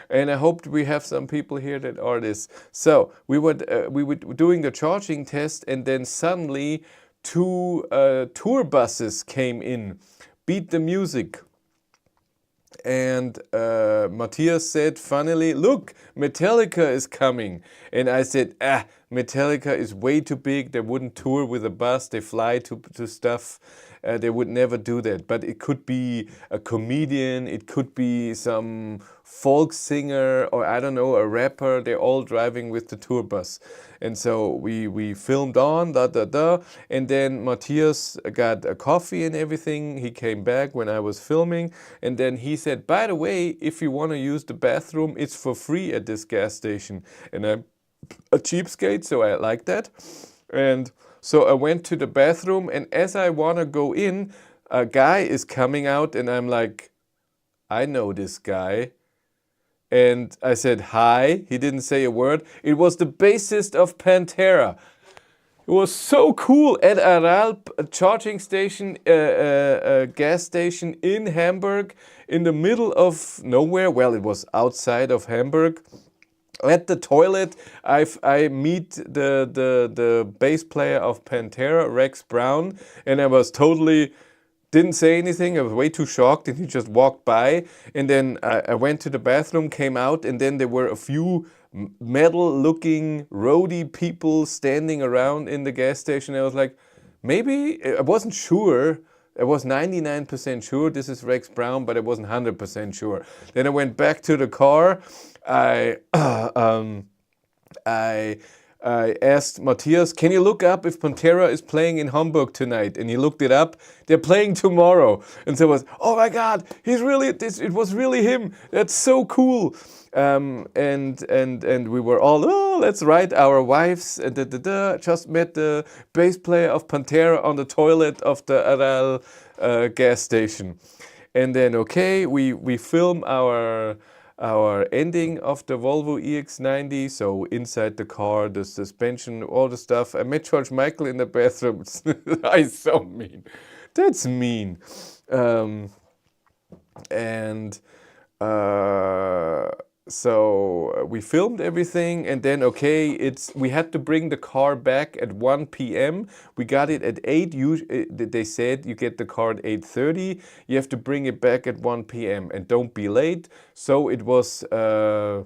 And I hope we have some people here that are this. So we were doing the charging test, and then suddenly 2 tour buses came in, beat the music. And Matthias said, funnily, look, Metallica is coming. And I said, Metallica is way too big. They wouldn't tour with a bus. They fly to stuff. They would never do that. But it could be a comedian. It could be some folk singer, or I don't know, a rapper. They're all driving with the tour bus. And so we filmed on, and then Matthias got a coffee and everything. He came back when I was filming, and then he said, by the way, if you want to use the bathroom, it's for free at this gas station. And I'm a cheapskate, so I like that. And so I went to the bathroom, and as I want to go in, a guy is coming out, and I'm like, I know this guy. And I said, hi. He didn't say a word. It was the bassist of Pantera. It was so cool at Referral, a charging station, a gas station in Hamburg, in the middle of nowhere. Well, it was outside of Hamburg. At the toilet, I meet the bass player of Pantera, Rex Brown, and I was totally didn't say anything. I was way too shocked, and he just walked by. And then I went to the bathroom, came out, and then there were a few metal-looking roadie people standing around in the gas station. I was like, maybe, I wasn't sure. I was 99% sure this is Rex Brown, but I wasn't 100% sure. Then I went back to the car. I asked Matthias, can you look up if Pantera is playing in Hamburg tonight? And he looked it up. They're playing tomorrow. And so it was, oh my God, it was really him. That's so cool. And we were all, oh, let's write our wives. Just met the bass player of Pantera on the toilet of the Referral gas station. And then, okay, we film our ending of the Volvo EX90, so inside the car, the suspension, all the stuff. I met George Michael in the bathroom. I'm so mean. That's mean. So we filmed everything, and then we had to bring the car back at 1 p.m. We got it at 8. They said you get the car at 8:30. You have to bring it back at 1 p.m. and don't be late. So it was a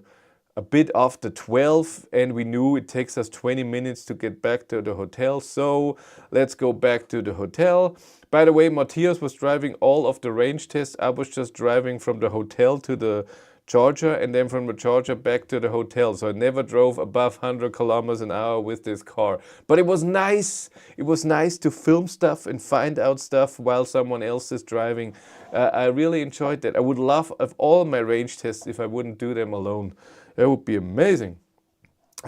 bit after 12, and we knew it takes us 20 minutes to get back to the hotel. So let's go back to the hotel. By the way, Matthias was driving all of the range tests. I was just driving from the hotel to the charger, and then from the charger back to the hotel. So I never drove above 100 kilometers an hour with this car. But it was nice. It was nice to film stuff and find out stuff while someone else is driving. I really enjoyed that. I would love all my range tests if I wouldn't do them alone. That would be amazing.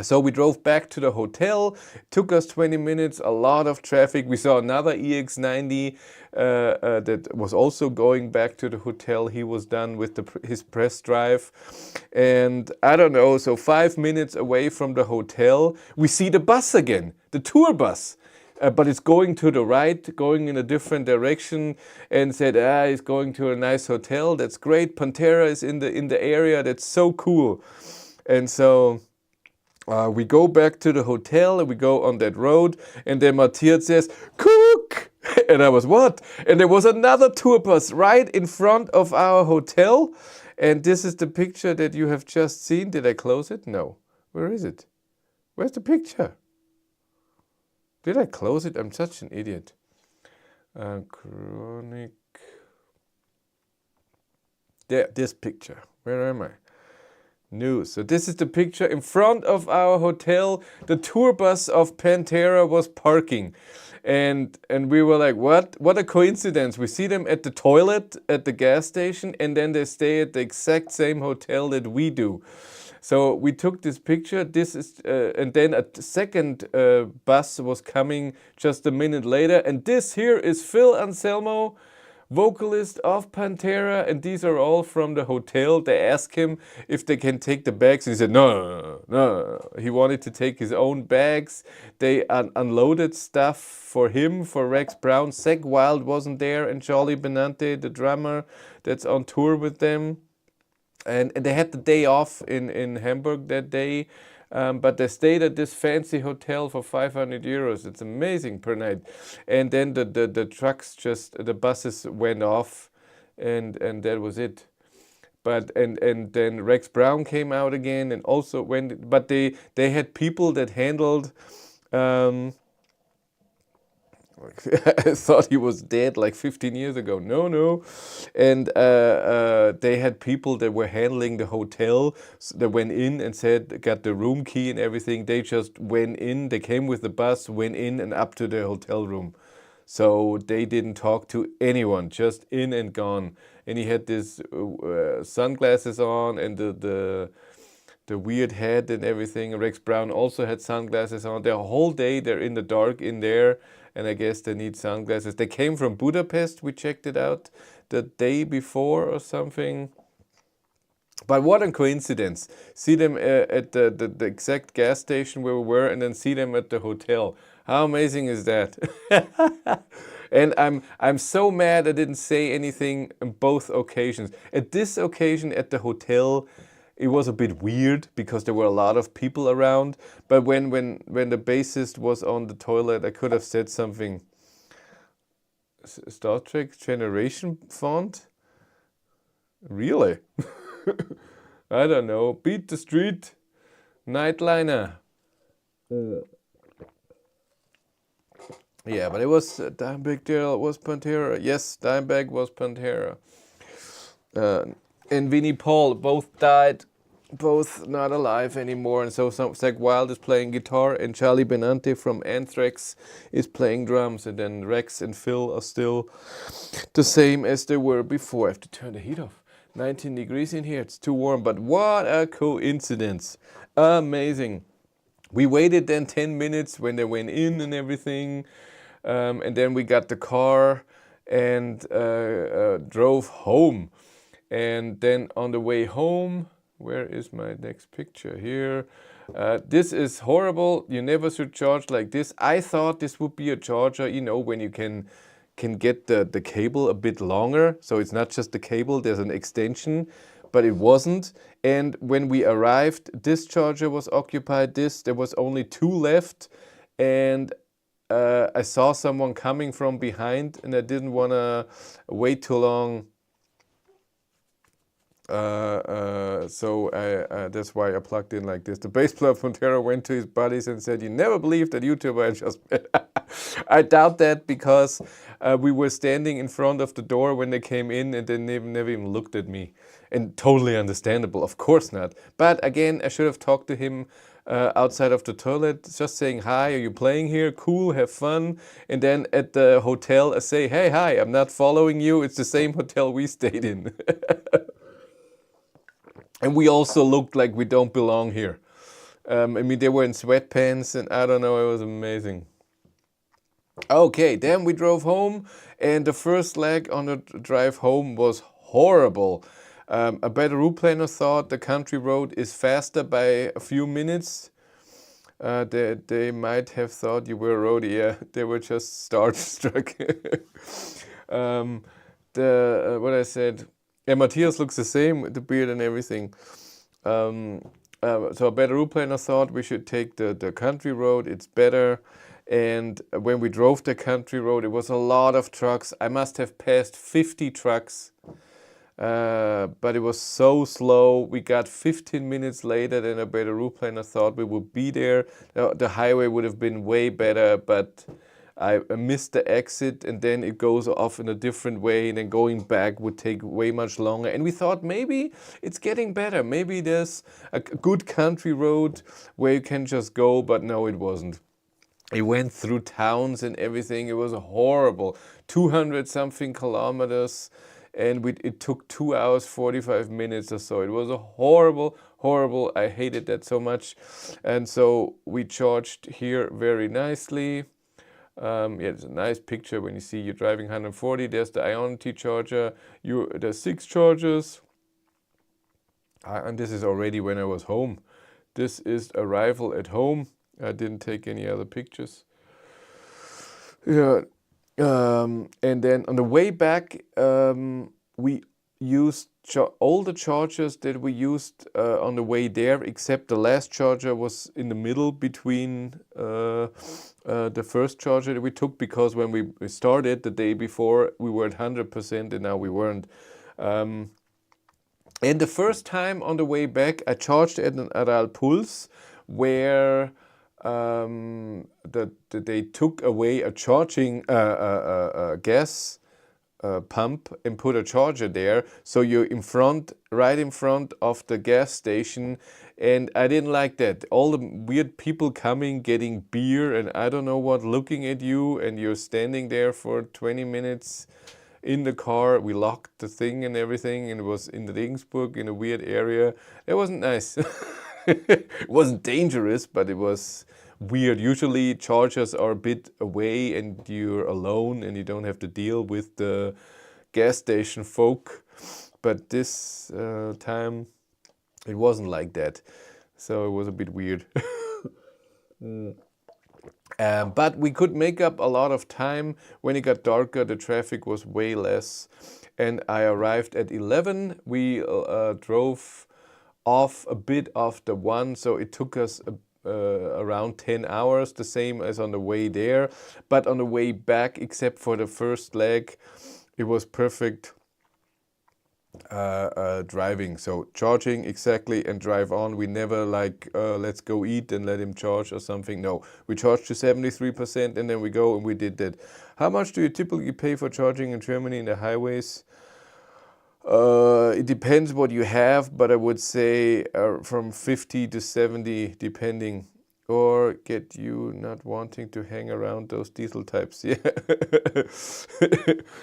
So we drove back to the hotel. It took us 20 minutes, a lot of traffic. We saw another EX90 that was also going back to the hotel. He was done with his press drive. And I don't know, so 5 minutes away from the hotel, we see the bus again, the tour bus. But it's going to the right, going in a different direction, and said, it's going to a nice hotel. That's great. Pantera is in the area. That's so cool. And so we go back to the hotel, and we go on that road, and then Matthias says, cook! And I was, what? And there was another tour bus right in front of our hotel. And this is the picture that you have just seen. Did I close it? No. Where is it? Where's the picture? Did I close it? I'm such an idiot. Chronic. There, this picture. Where am I? News. So this is the picture in front of our hotel. The tour bus of Pantera was parking. And we were like, what? What a coincidence. We see them at the toilet at the gas station, and then they stay at the exact same hotel that we do. So we took this picture. This is, and then a second bus was coming just a minute later. And this here is Phil Anselmo, vocalist of Pantera, and these are all from the hotel. They asked him if they can take the bags, and he said no. He wanted to take his own bags. They unloaded stuff for him, for Rex Brown. Zach Wilde wasn't there, and Charlie Benante, the drummer that's on tour with them. And they had the day off in Hamburg that day. But they stayed at this fancy hotel for 500 euros. It's amazing per night. And then the trucks the buses went off, and that was it. But and then Rex Brown came out again, and also but they had people that handled. I thought he was dead like 15 years ago. No. And they had people that were handling the hotel that went in and said, got the room key and everything. They just went in, they came with the bus, went in and up to the hotel room. So they didn't talk to anyone, just in and gone. And he had this sunglasses on and the weird head and everything. Rex Brown also had sunglasses on. The whole day they're in the dark in there, and I guess they need sunglasses. They came from Budapest. We checked it out the day before or something. But what a coincidence. See them at the exact gas station where we were, and then see them at the hotel. How amazing is that? And I'm so mad I didn't say anything on both occasions. At this occasion at the hotel, it was a bit weird because there were a lot of people around. But when the bassist was on the toilet, I could have said something. Star Trek Generation font? Really? I don't know. Beat the Street. Nightliner. Yeah, but it was Dimebag Daryl was Pantera. Yes, Dimebag was Pantera. And Vinnie Paul both died, both not alive anymore. And so Zakk Wylde is playing guitar, and Charlie Benante from Anthrax is playing drums. And then Rex and Phil are still the same as they were before. I have to turn the heat off. 19 degrees in here, it's too warm, but what a coincidence. Amazing. We waited then 10 minutes when they went in and everything. And then we got the car and drove home. And then on the way home, where is my next picture here? This is horrible. You never should charge like this. I thought this would be a charger, you know, when you can get the cable a bit longer. So it's not just the cable, there's an extension, but it wasn't. And when we arrived, this charger was occupied. There was only 2 left. And I saw someone coming from behind, and I didn't want to wait too long. So that's why I plugged in like this. The bass player from Pantera went to his buddies and said, "You never believe that YouTuber I just met." I doubt that, because we were standing in front of the door when they came in, and they never even looked at me. And totally understandable, of course not. But again, I should have talked to him outside of the toilet, just saying, "Hi, are you playing here? Cool, have fun." And then at the hotel, I say, "Hey, hi, I'm not following you. It's the same hotel we stayed in." And we also looked like we don't belong here. I mean, they were in sweatpants, and I don't know, it was amazing. Okay, then we drove home, and the first leg on the drive home was horrible. A better route planner thought the country road is faster by a few minutes. They might have thought you were a roadie. Yeah, they were just starstruck. What I said. Yeah, Matthias looks the same with the beard and everything. So a better route planner thought we should take the country road. It's better. And when we drove the country road, it was a lot of trucks. I must have passed 50 trucks. But it was so slow. We got 15 minutes later than a better route planner thought we would be there. The highway would have been way better, but I missed the exit, and then it goes off in a different way, and then going back would take way much longer. And we thought maybe it's getting better. Maybe there's a good country road where you can just go, but no, it wasn't. It went through towns and everything. It was horrible. 200 something kilometers. And it took 2 hours, 45 minutes or so. It was a horrible. I hated that so much. And so we charged here very nicely. Yeah, it's a nice picture when you see you're driving 140. There's the Ionity charger. There's 6 chargers. And this is already when I was home. This is arrival at home. I didn't take any other pictures. Yeah. And then on the way back, we used all the chargers that we used on the way there, except the last charger was in the middle between the first charger that we took, because when we started the day before, we were at 100% and now we weren't. And the first time on the way back, I charged at an Aral Pulse, where they took away a charging gas pump and put a charger there. So you're in front, right in front of the gas station. And I didn't like that. All the weird people coming, getting beer and I don't know what, looking at you, and you're standing there for 20 minutes in the car. We locked the thing and everything, and it was in Regensburg in a weird area. It wasn't nice. It wasn't dangerous, but it was weird. Usually chargers are a bit away and you're alone and you don't have to deal with the gas station folk. But this time it wasn't like that. So it was a bit weird. But we could make up a lot of time. When it got darker, the traffic was way less. And I arrived at 11. We drove off a bit after 1, so it took us around 10 hours, the same as on the way there. But on the way back, except for the first leg, it was perfect driving. So charging exactly and drive on. We never like let's go eat and let him charge or something. No, we charged to 73% and then we go, and we did that. How much do you typically pay for charging in Germany in the highways? It depends what you have, but I would say from 50 to 70 depending. Or get you not wanting to hang around those diesel types. Yeah.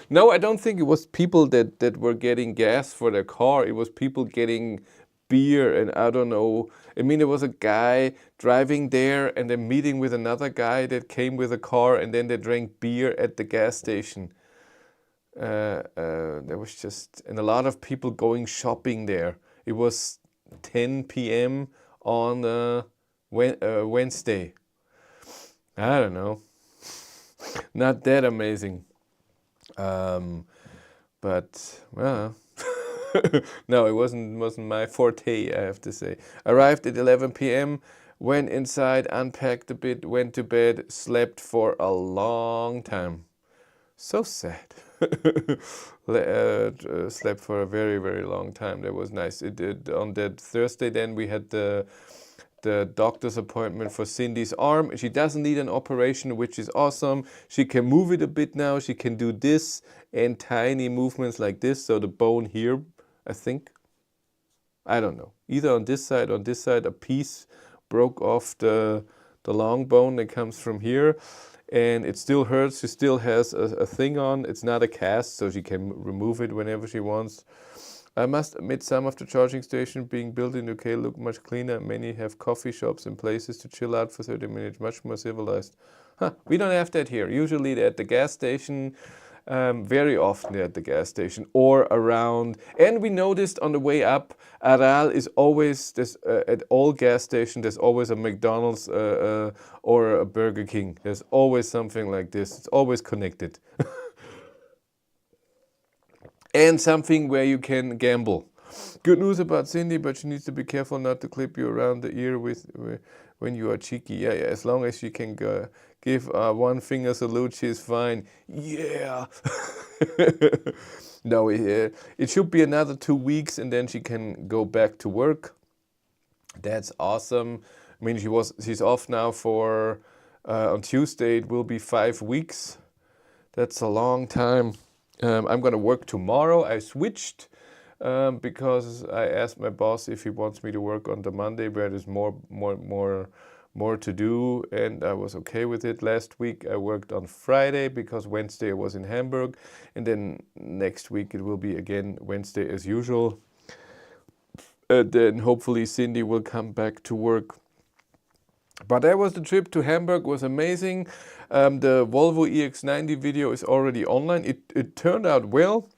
No, I don't think it was people that were getting gas for their car. It was people getting beer and I don't know. I mean, there was a guy driving there and then meeting with another guy that came with a car, and then they drank beer at the gas station. There was just, and a lot of people going shopping there. It was 10 p.m. on Wednesday. I don't know. Not that amazing. But well, no, it wasn't my forte, I have to say. Arrived at 11 p.m., went inside, unpacked a bit, went to bed, slept for a long time. So sad. Slept for a very, very long time. That was nice. On that Thursday then we had the doctor's appointment for Cindy's arm. She doesn't need an operation, which is awesome. She can move it a bit now. She can do this and tiny movements like this. So the bone here, I think, I don't know, either on this side, a piece broke off the long bone that comes from here. And it still hurts. She still has a thing on. It's not a cast, so she can remove it whenever she wants. I must admit, some of the charging stations being built in UK look much cleaner. Many have coffee shops and places to chill out for 30 minutes, much more civilized. We don't have that here. Usually they're at the gas station, very often they're at the gas station or around. And we noticed on the way up, Aral is always, at all gas stations, there's always a McDonald's or a Burger King. There's always something like this. It's always connected. And something where you can gamble. Good news about Cindy, but she needs to be careful not to clip you around the ear when you are cheeky. Yeah, as long as she can give one finger salute, she's fine. Yeah. No, it should be another 2 weeks and then she can go back to work. That's awesome. I mean, she's off now for, on Tuesday it will be 5 weeks. That's a long time. I'm going to work tomorrow. I switched because I asked my boss if he wants me to work on the Monday where there's more to do, and I was okay with it. Last week I worked on Friday because Wednesday I was in Hamburg, and then next week it will be again Wednesday as usual. Then hopefully Cindy will come back to work. But that was the trip to Hamburg, was amazing. The Volvo EX90 video is already online. It turned out well.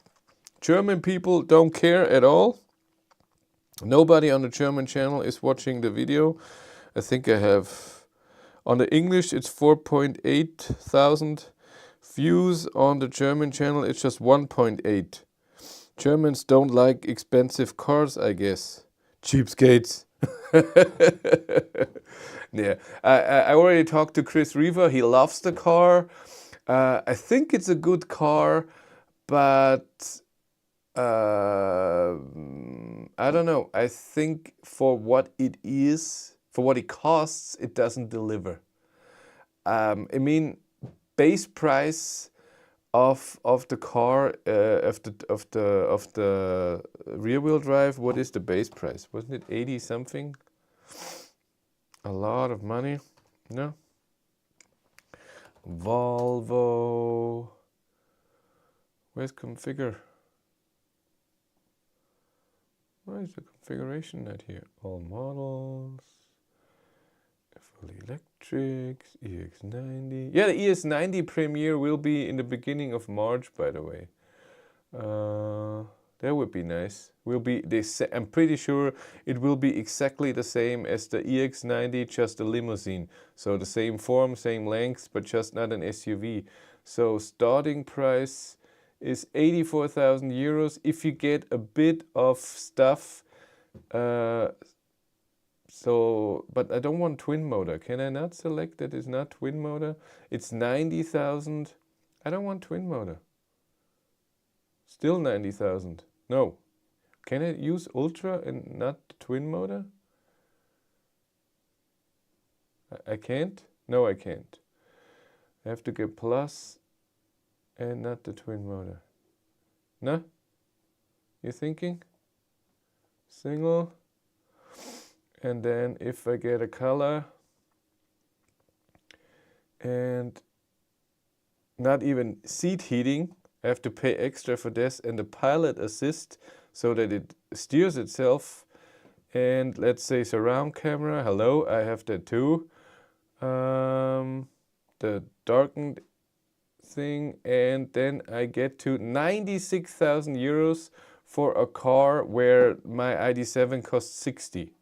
German people don't care at all. Nobody on the German channel is watching the video. I think I have, on the English it's 4.8 thousand views. On the German channel it's just 1.8. Germans don't like expensive cars, I guess. Cheapskates. Yeah, I already talked to Chris Reaver. He loves the car. I think it's a good car, but I don't know. I think for what it is, for what it costs, it doesn't deliver. I mean, base price of the car, of the rear wheel drive. What is the base price? Wasn't it 80 something? A lot of money, no? Volvo. Where's configure? Why is the configuration not here? All models. Fully electrics, EX90. Yeah, the EX90 premiere will be in the beginning of March, by the way. That would be nice. I'm pretty sure it will be exactly the same as the EX90, just a limousine. So the same form, same length, but just not an SUV. So starting price is 84,000 euros if you get a bit of stuff. But I don't want twin motor. Can I not select that it's not twin motor? It's 90,000. I don't want twin motor. Still 90,000. No. Can I use Ultra and not twin motor? I can't? No, I can't. I have to get Plus and not the twin motor. No? You thinking? Single. And then if I get a color and not even seat heating, I have to pay extra for this, and the pilot assist so that it steers itself. And let's say surround camera, hello, I have that too. The darkened thing, and then I get to 96,000 euros for a car where my ID7 costs 60.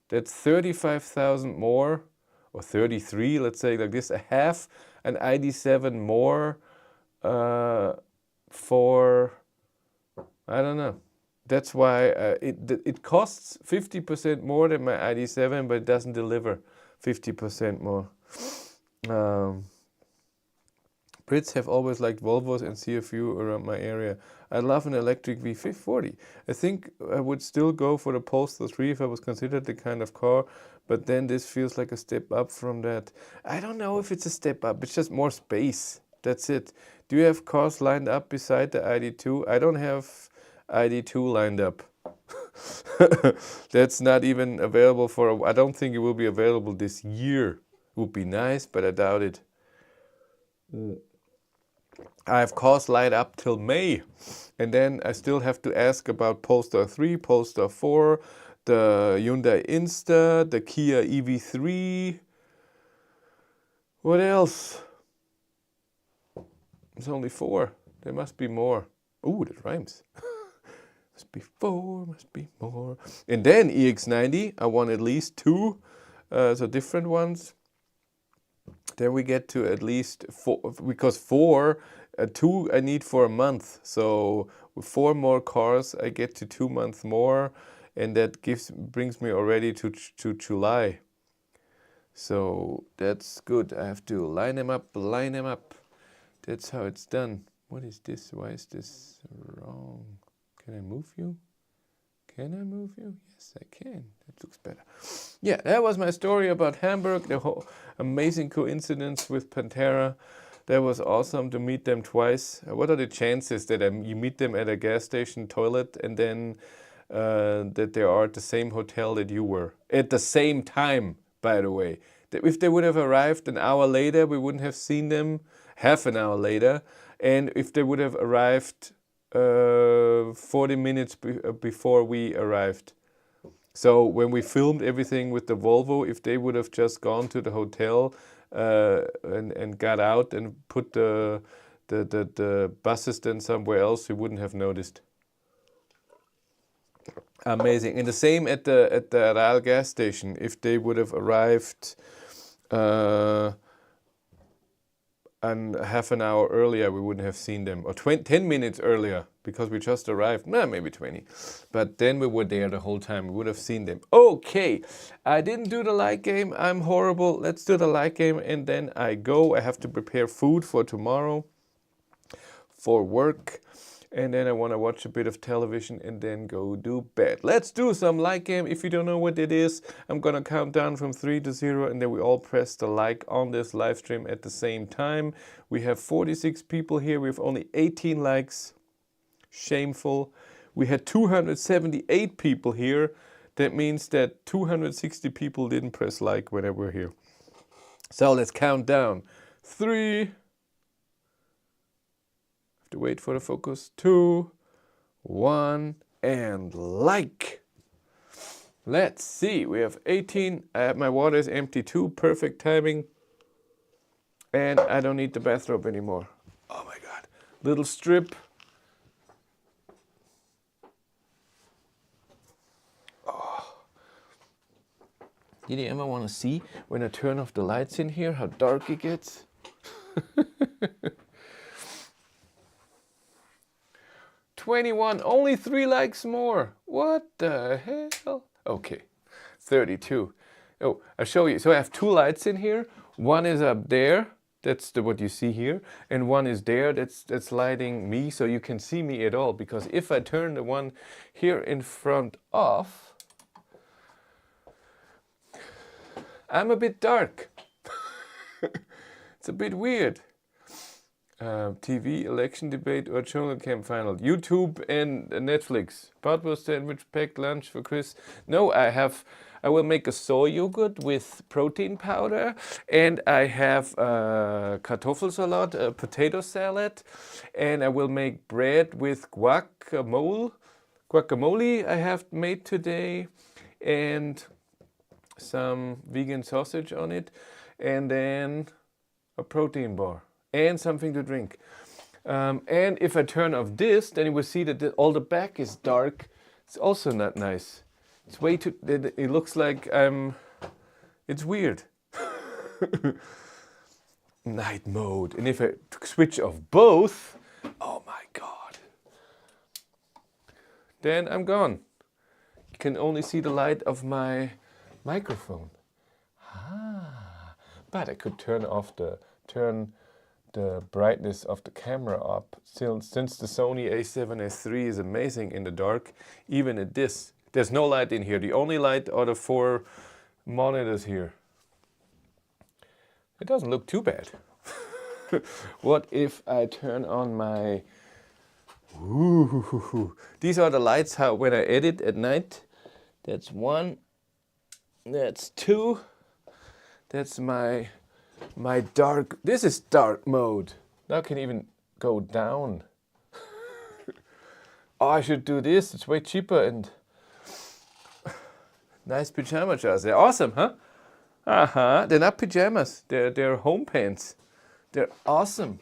That's 35,000 more, or 33, let's say like this. I have an ID7 more for, I don't know. That's why it costs 50% more than my ID7, but it doesn't deliver 50% more. Brits have always liked Volvos and see a few around my area. I love an electric V40. I think I would still go for the Polestar 3 if I was considered the kind of car, but then this feels like a step up from that. I don't know if it's a step up, it's just more space. That's it. Do you have cars lined up beside the ID2? I don't have ID2 lined up. That's not even available I don't think it will be available this year. Would be nice, but I doubt it. I have cars lined up till May, and then I still have to ask about Polestar 3, Polestar 4, the Hyundai Insta, the Kia EV3. What else? It's only 4. There must be more. Ooh, that rhymes. Must be 4, must be more. And then EX90, I want at least 2, so different ones. Then we get to at least 4, because 2 I need for a month. So with 4 more cars, I get to 2 months more, and that brings me already to July. So that's good. I have to line them up. That's how it's done. What is this? Why is this wrong? Can I move you? Can I move you? Yes, I can. That looks better. Yeah, that was my story about Hamburg. The whole amazing coincidence with Pantera. That was awesome to meet them twice. What are the chances that you meet them at a gas station toilet and then that they are at the same hotel that you were? At the same time, by the way. If they would have arrived an hour later, we wouldn't have seen them half an hour later. And if they would have arrived 40 minutes before we arrived. So when we filmed everything with the Volvo, if they would have just gone to the hotel and got out and put the buses then somewhere else, we wouldn't have noticed. Amazing. And the same at the Real gas station. If they would have arrived and half an hour earlier, we wouldn't have seen them, or 10 minutes earlier, because we just arrived, maybe 20, but then we were there the whole time, we would have seen them. Okay, I didn't do the like game, I'm horrible. Let's do the like game, and then I have to prepare food for tomorrow for work. And then I want to watch a bit of television and then go to bed. Let's do some like game. If you don't know what it is, I'm gonna count down from 3 to 0 and then we all press the like on this live stream at the same time. We have 46 people here. We have only 18 likes. Shameful. We had 278 people here. That means that 260 people didn't press like when we're here. So let's count down. 3. To wait for the focus. 2, 1, and like. Let's see. We have 18. My water is empty too. Perfect timing. And I don't need the bathrobe anymore. Oh my God. Little strip. Oh. Did you ever want to see when I turn off the lights in here how dark it gets? 21, only 3 likes more. What the hell? Okay, 32. Oh, I'll show you. So I have 2 lights in here. One is up there. That's what you see here. And one is there. That's lighting me so you can see me at all. Because if I turn the one here in front off, I'm a bit dark. It's a bit weird. TV, election debate, or jungle camp final. YouTube and Netflix. Bratwurst sandwich, packed lunch for Chris. No, I will make a soy yogurt with protein powder, and I have Kartoffelsalat, a potato salad, and I will make bread with guacamole. Guacamole I have made today, and some vegan sausage on it, and then a protein bar. And something to drink. And if I turn off this, then you will see that all the back is dark. It's also not nice. It's way too, it looks like it's weird. Night mode. And if I switch off both, oh my God. Then I'm gone. You can only see the light of my microphone. But I could turn the brightness of the camera up. Since the Sony a7S III is amazing in the dark, even at this, there's no light in here. The only light are the 4 monitors here. It doesn't look too bad. What if I turn on my... Ooh. These are the lights when I edit at night. That's 1. That's 2. That's my dark, this is dark mode. Now I can even go down. Oh, I should do this, it's way cheaper and nice pajama jaws. They're awesome, huh? They're not pajamas, they're home pants. They're awesome.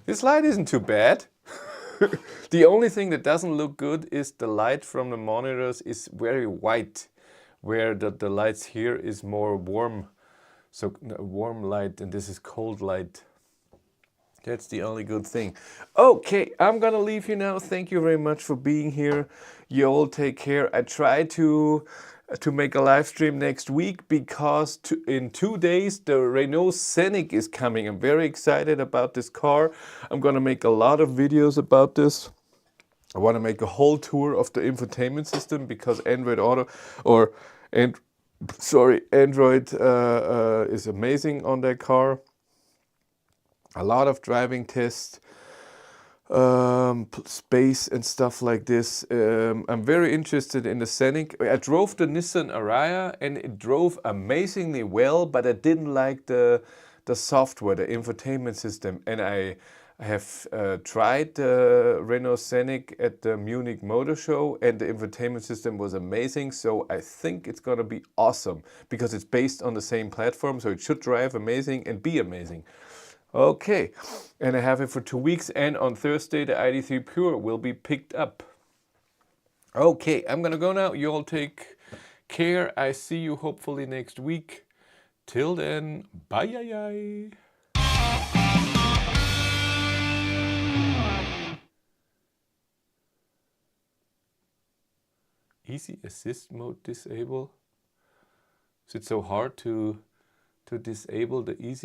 This light isn't too bad. The only thing that doesn't look good is the light from the monitors is very white. Where the lights here is more warm, so warm light, and this is cold light. That's the only good thing. Okay, I'm gonna leave you now. Thank you very much for being here. You all take care. I try to make a live stream next week because in 2 days the Renault Scenic is coming. I'm very excited about this car. I'm gonna make a lot of videos about this. I want to make a whole tour of the infotainment system because Android is amazing on that car. A lot of driving tests, space and stuff like this. I'm very interested in the Scenic. I drove the Nissan Ariya and it drove amazingly well, but I didn't like the software, the infotainment system, and I have tried the Renault Scenic at the Munich Motor Show and the infotainment system was amazing, so I think it's gonna be awesome because it's based on the same platform, so it should drive amazing and be amazing. Okay, and I have it for 2 weeks, and on Thursday the ID3 Pure will be picked up. Okay, I'm gonna go now. You all take care. I see you hopefully next week. Till then, bye. Easy assist mode disable. Is it so hard to disable the easy